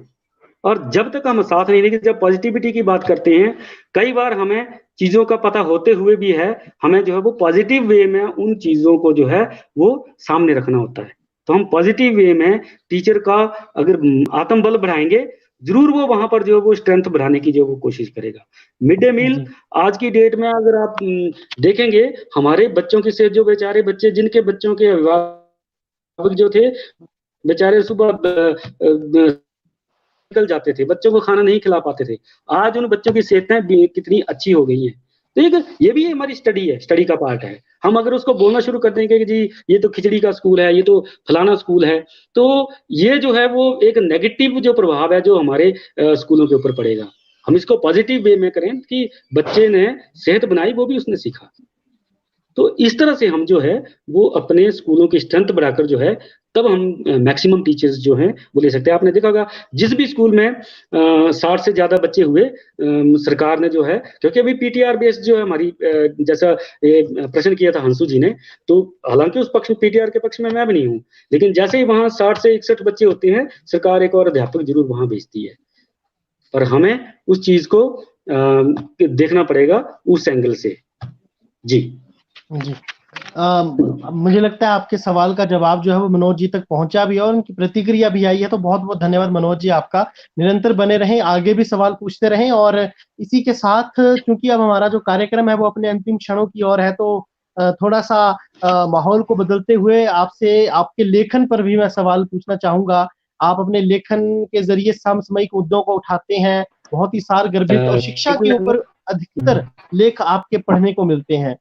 और जब तक हम साथ नहीं देंगे, जब पॉजिटिविटी की बात करते हैं, कई बार हमें चीजों का पता होते हुए भी है हमें जो है वो पॉजिटिव वे में उन चीजों को जो है वो सामने रखना होता है। तो हम पॉजिटिव वे में टीचर का अगर आत्मबल बढ़ाएंगे, जरूर वो वहां पर जो है वो स्ट्रेंथ बढ़ाने की जो वो कोशिश करेगा। मिड डे मील आज की डेट में अगर आप देखेंगे, हमारे बच्चों के से जो बेचारे बच्चे, जिनके बच्चों के अभिभावक जो थे बेचारे सुबह निकल जाते थे, बच्चों को खाना नहीं खिला पाते थे, आज उन बच्चों की सेहतें कितनी अच्छी हो गई हैं। तो ये भी हमारी स्टडी है, स्टडी का पार्ट है। हम अगर उसको बोलना शुरू कर देंगे कि जी ये तो खिचड़ी का स्कूल है, ये तो फलाना स्कूल है, तो ये जो है वो एक नेगेटिव जो प्रभाव है जो हमारे स्कूलों के ऊपर पड़ेगा। हम इसको पॉजिटिव वे में करें कि बच्चे ने सेहत बनाई, वो भी उसने सीखा। तो इस तरह से हम जो है वो अपने स्कूलों की स्ट्रेंथ बढ़ाकर जो है तब हम मैक्सिमम टीचर्स जो हैं वो ले सकते हैं। आपने देखा होगा जिस भी स्कूल में 60 से ज्यादा बच्चे हुए, सरकार ने जो है, क्योंकि अभी पीटीआर बेस्ड जो है हमारी, जैसा प्रश्न किया था हंसू जी ने, तो हालांकि उस पक्ष में, पीटीआर के पक्ष में मैं भी नहीं हूँ, लेकिन जैसे ही वहां 60 से 61 बच्चे होते हैं, सरकार एक और अध्यापक जरूर वहां भेजती है, और हमें उस चीज को देखना पड़ेगा उस एंगल से। जी जी। मुझे लगता है आपके सवाल का जवाब जो है वो मनोज जी तक पहुंचा भी है और उनकी प्रतिक्रिया भी आई है, तो बहुत बहुत धन्यवाद मनोज जी आपका। निरंतर बने रहें, आगे भी सवाल पूछते रहें। और इसी के साथ, क्योंकि अब हमारा जो कार्यक्रम है वो अपने अंतिम क्षणों की ओर है, तो थोड़ा सा माहौल को बदलते हुए आपसे आपके लेखन पर भी मैं सवाल पूछना चाहूंगा। आप अपने लेखन के जरिए समसामयिक मुद्दों को उठाते हैं, बहुत ही सार गर्भित और शिक्षा के ऊपर अधिकतर लेख आपके पढ़ने को मिलते हैं।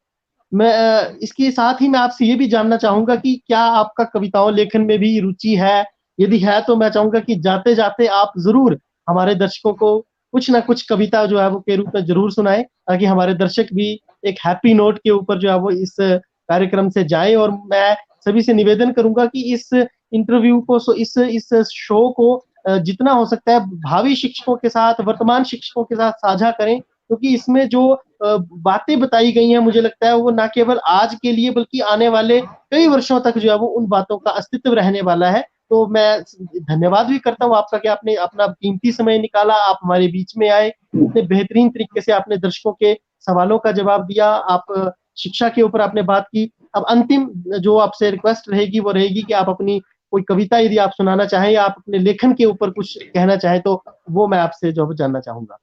मैं इसके साथ ही मैं आपसे ये भी जानना चाहूंगा कि क्या आपका कविताओं लेखन में भी रुचि है? यदि है तो मैं चाहूंगा कि जाते जाते आप जरूर हमारे दर्शकों को कुछ ना कुछ कविता जो है वो के रूप में जरूर सुनाएं, ताकि हमारे दर्शक भी एक हैप्पी नोट के ऊपर जो है वो इस कार्यक्रम से जाएं। और मैं सभी से निवेदन करूंगा कि इस इंटरव्यू को, इस शो को जितना हो सकता है भावी शिक्षकों के साथ, वर्तमान शिक्षकों के साथ साझा करें, क्योंकि इसमें जो बातें बताई गई हैं, मुझे लगता है वो ना केवल आज के लिए बल्कि आने वाले कई वर्षों तक जो है वो उन बातों का अस्तित्व रहने वाला है। तो मैं धन्यवाद भी करता हूँ आपका कि आपने अपना कीमती समय निकाला, आप हमारे बीच में आए, इतने बेहतरीन तरीके से आपने दर्शकों के सवालों का जवाब दिया, आप शिक्षा के ऊपर आपने बात की। अब अंतिम जो आपसे रिक्वेस्ट रहेगी वो रहेगी कि आप अपनी कोई कविता यदि आप सुनाना चाहें या आप अपने लेखन के ऊपर कुछ कहना चाहें, तो वो मैं आपसे जो है जानना चाहूंगा।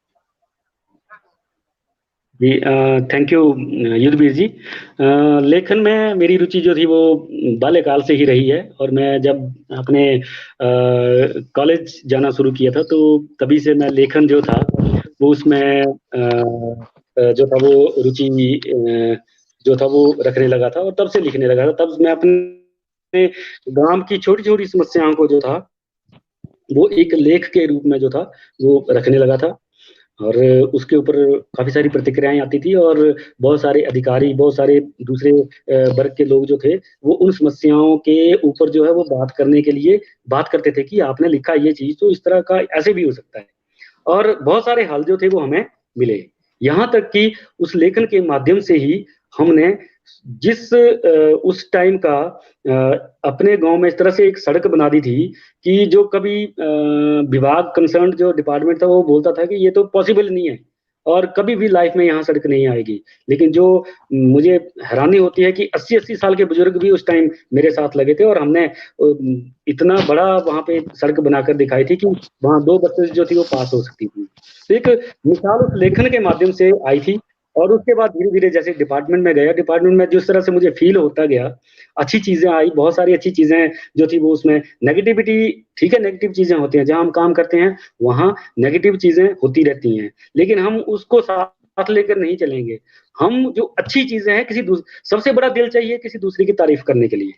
जी, थैंक यू युद्धवीर जी। लेखन में मेरी रुचि जो थी वो बाल्यकाल से ही रही है, और मैं जब अपने कॉलेज जाना शुरू किया था तो तभी से मैं लेखन जो था वो उसमें जो था वो रुचि जो था वो रखने लगा था, और तब से लिखने लगा था। तब मैं अपने गांव की छोटी छोटी समस्याओं को जो था वो एक लेख के रूप में जो था वो रखने लगा था, और उसके ऊपर काफी सारी प्रतिक्रियाएं आती थी, और बहुत सारे अधिकारी, बहुत सारे दूसरे वर्ग के लोग जो थे वो उन समस्याओं के ऊपर जो है वो बात करने के लिए बात करते थे कि आपने लिखा ये चीज तो इस तरह का ऐसे भी हो सकता है, और बहुत सारे हल जो थे वो हमें मिले। यहाँ तक कि उस लेखन के माध्यम से ही हमने जिस उस टाइम का अपने गांव में इस तरह से एक सड़क बना दी थी कि जो कभी विभाग कंसर्न जो डिपार्टमेंट था वो बोलता था कि ये तो पॉसिबल नहीं है और कभी भी लाइफ में यहाँ सड़क नहीं आएगी, लेकिन जो मुझे हैरानी होती है कि 80-80 साल के बुजुर्ग भी उस टाइम मेरे साथ लगे थे, और हमने इतना बड़ा वहां पे सड़क बनाकर दिखाई थी कि वहां 2 बसेस जो थी वो पास हो सकती थी। तो एक मिसाल उस लेखन के माध्यम से आई थी, और उसके बाद धीरे धीरे जैसे डिपार्टमेंट में गया, डिपार्टमेंट में जिस तरह से मुझे फील होता गया, अच्छी चीजें आई, बहुत सारी अच्छी चीजें जो थी वो उसमें, नेगेटिविटी ठीक है, नेगेटिव चीजें होती हैं, जहां हम काम करते हैं वहां नेगेटिव चीजें होती रहती हैं, लेकिन हम उसको साथ लेकर नहीं चलेंगे। हम जो अच्छी चीजें हैं, सबसे बड़ा दिल चाहिए किसी दूसरे की तारीफ करने के लिए।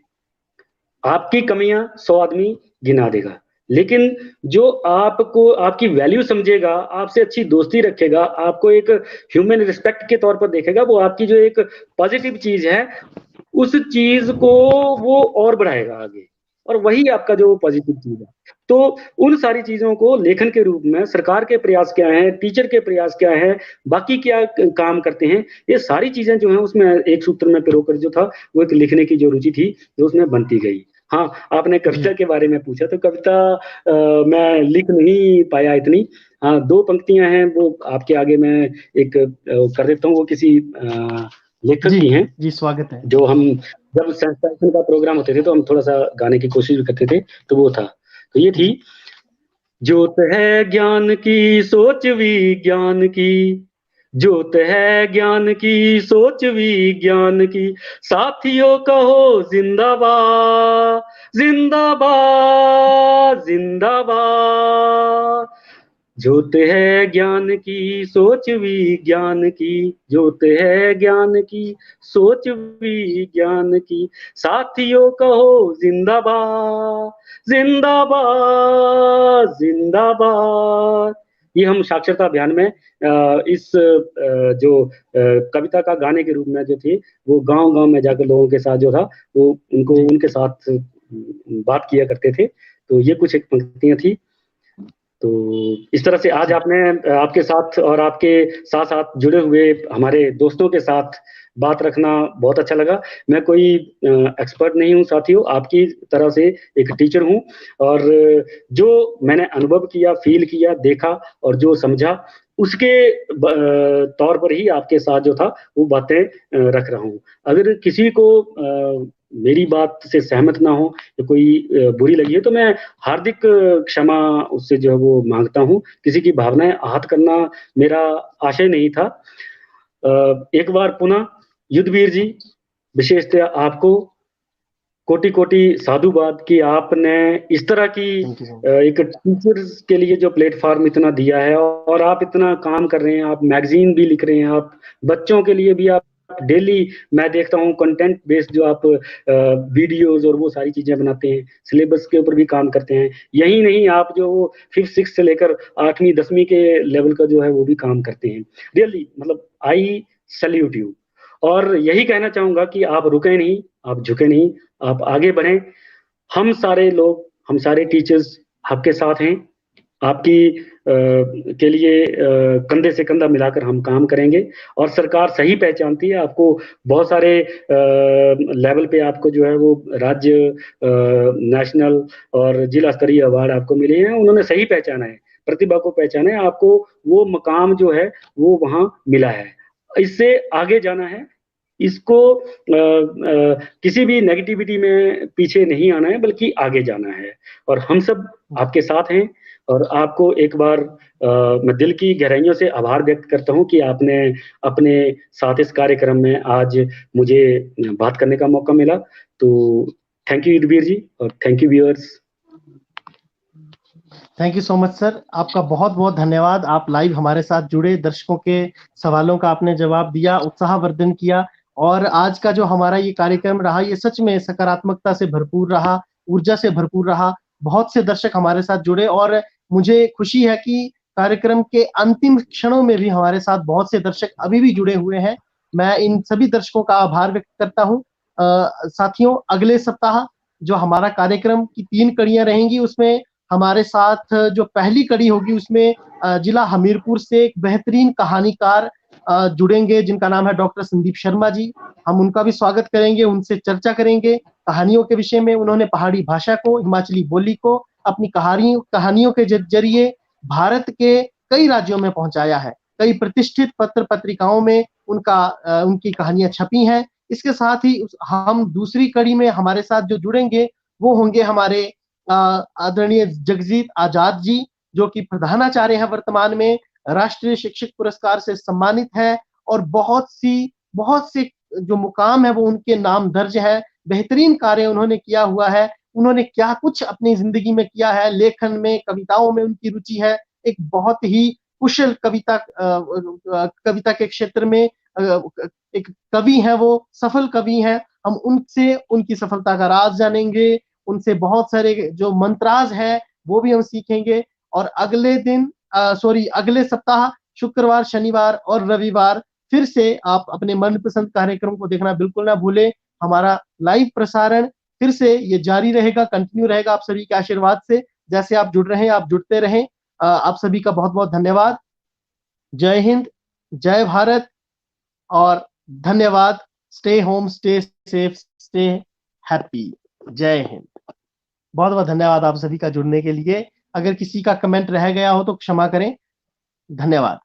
आपकी कमियां 100 आदमी गिना देगा, लेकिन जो आपको आपकी वैल्यू समझेगा, आपसे अच्छी दोस्ती रखेगा, आपको एक ह्यूमन रिस्पेक्ट के तौर पर देखेगा, वो आपकी जो एक पॉजिटिव चीज है उस चीज को वो और बढ़ाएगा आगे, और वही आपका जो पॉजिटिव चीज है। तो उन सारी चीजों को लेखन के रूप में सरकार के प्रयास क्या है, टीचर के प्रयास क्या है, बाकी क्या काम करते हैं, ये सारी चीजें जो है उसमें एक सूत्र में पिरोकर जो था वो एक लिखने की जो रुचि थी जो उसमें बनती गई। हाँ, आपने कविता के बारे में पूछा, तो कविता मैं लिख नहीं पाया इतनी। हाँ, 2 पंक्तियां हैं वो आपके आगे मैं एक कर देता हूँ, वो किसी लेखक की हैं। जी स्वागत है। जो हम जब सेंसेशन का प्रोग्राम होते थे तो हम थोड़ा सा गाने की कोशिश भी करते थे, तो वो था, तो ये थी, ज्योत है ज्ञान की सोच विज्ञान की, ज्योत है ज्ञान की सोच विज्ञान की, साथियों कहो जिंदाबाद जिंदाबाद जिंदाबाद। ज्योत है ज्ञान की सोच विज्ञान की, ज्योत है ज्ञान की सोच विज्ञान की, साथियों कहो जिंदाबाद जिंदाबाद जिंदाबाद। ये हम साक्षरता अभियान में इस जो कविता का गाने के रूप में जो थी वो गांव गांव में जाकर लोगों के साथ जो था वो उनको उनके साथ बात किया करते थे। तो ये कुछ एक पंक्तियां थी। तो इस तरह से आज आपने आपके साथ और आपके साथ साथ जुड़े हुए हमारे दोस्तों के साथ बात रखना बहुत अच्छा लगा। मैं कोई एक्सपर्ट नहीं हूँ साथियों, आपकी तरह से एक टीचर हूँ, और जो मैंने अनुभव किया, फील किया, देखा और जो समझा, उसके तौर पर ही आपके साथ जो था वो बातें रख रहा हूँ। अगर किसी को मेरी बात से सहमत ना हो या कोई बुरी लगी है तो मैं हार्दिक क्षमा उससे जो है वो मांगता हूँ। किसी की भावनाएं आहत करना मेरा आशय नहीं था। एक बार पुनः युद्धवीर जी, विशेषतः आपको कोटि कोटि साधुवाद कि आपने इस तरह की एक टीचर्स के लिए जो प्लेटफॉर्म इतना दिया है, और आप इतना काम कर रहे हैं, आप मैगजीन भी लिख रहे हैं, आप बच्चों के लिए भी आप डेली मैं देखता हूँ कंटेंट बेस्ड जो आप वीडियोस और वो सारी चीजें बनाते हैं, सिलेबस के ऊपर भी काम करते हैं। यही नहीं, आप जो फिफ्थ सिक्स से लेकर 8वीं 10वीं के लेवल का जो है वो भी काम करते हैं। रियली मतलब आई सैल्यूट यू। और यही कहना चाहूंगा कि आप रुके नहीं, आप झुके नहीं, आप आगे बढ़ें। हम सारे लोग, हम सारे टीचर्स आपके साथ हैं। आपकी के लिए कंधे से कंधा मिलाकर हम काम करेंगे। और सरकार सही पहचानती है आपको। बहुत सारे लेवल पे आपको जो है वो राज्य, नेशनल और जिला स्तरीय अवार्ड आपको मिले हैं। उन्होंने सही पहचाना है, प्रतिभा को पहचाना है, आपको वो मकाम जो है वो वहां मिला है। इससे आगे जाना है, इसको किसी भी नेगेटिविटी में पीछे नहीं आना है, बल्कि आगे जाना है। और हम सब आपके साथ हैं। और आपको एक बार मैं दिल की गहराइयों से आभार व्यक्त करता हूं कि आपने अपने साथ इस कार्यक्रम में आज मुझे बात करने का मौका मिला। तो थैंक यू युद्धवीर जी, और thank you viewers. Thank you so much sir, आपका बहुत बहुत धन्यवाद। आप लाइव हमारे साथ जुड़े, दर्शकों के सवालों का आपने जवाब दिया, उत्साहवर्धन किया, और आज का जो हमारा ये कार्यक्रम रहा ये सच में सकारात्मकता से भरपूर रहा, ऊर्जा से भरपूर रहा। बहुत से दर्शक हमारे साथ जुड़े, और मुझे खुशी है कि कार्यक्रम के अंतिम क्षणों में भी हमारे साथ बहुत से दर्शक अभी भी जुड़े हुए हैं। मैं इन सभी दर्शकों का आभार व्यक्त करता हूँ। साथियों, अगले सप्ताह जो हमारा कार्यक्रम की 3 कड़ियां रहेंगी, उसमें हमारे साथ जो पहली कड़ी होगी उसमें जिला हमीरपुर से एक बेहतरीन कहानीकार जुड़ेंगे जिनका नाम है डॉक्टर संदीप शर्मा जी। हम उनका भी स्वागत करेंगे, उनसे चर्चा करेंगे कहानियों के विषय में। उन्होंने पहाड़ी भाषा को, हिमाचली बोली को अपनी कहानियों के जरिए भारत के कई राज्यों में पहुंचाया है। कई प्रतिष्ठित पत्र पत्रिकाओं में उनकी कहानियां छपी हैं। इसके साथ ही हम दूसरी कड़ी में हमारे साथ जो जुड़ेंगे वो होंगे हमारे आदरणीय जगजीत आजाद जी, जो कि प्रधानाचार्य हैं वर्तमान में, राष्ट्रीय शिक्षक पुरस्कार से सम्मानित है, और बहुत से जो मुकाम है वो उनके नाम दर्ज है। बेहतरीन कार्य उन्होंने किया हुआ है। उन्होंने क्या कुछ अपनी जिंदगी में किया है, लेखन में, कविताओं में उनकी रुचि है। एक बहुत ही कुशल कविता के क्षेत्र में एक कवि है, वो सफल कवि हैं। हम उनसे उनकी सफलता का राज जानेंगे, उनसे बहुत सारे जो मंत्राज है वो भी हम सीखेंगे। और अगले सप्ताह शुक्रवार, शनिवार और रविवार फिर से आप अपने मनपसंद कार्यक्रम को देखना बिल्कुल ना भूलें। हमारा लाइव प्रसारण फिर से ये जारी रहेगा, कंटिन्यू रहेगा आप सभी के आशीर्वाद से। जैसे आप जुड़ रहे हैं, आप जुड़ते रहें। आप सभी का बहुत बहुत धन्यवाद। जय हिंद, जय भारत, और धन्यवाद। Stay home, stay safe, stay happy. जय हिंद। बहुत बहुत धन्यवाद आप सभी का जुड़ने के लिए। अगर किसी का कमेंट रह गया हो तो क्षमा करें। धन्यवाद।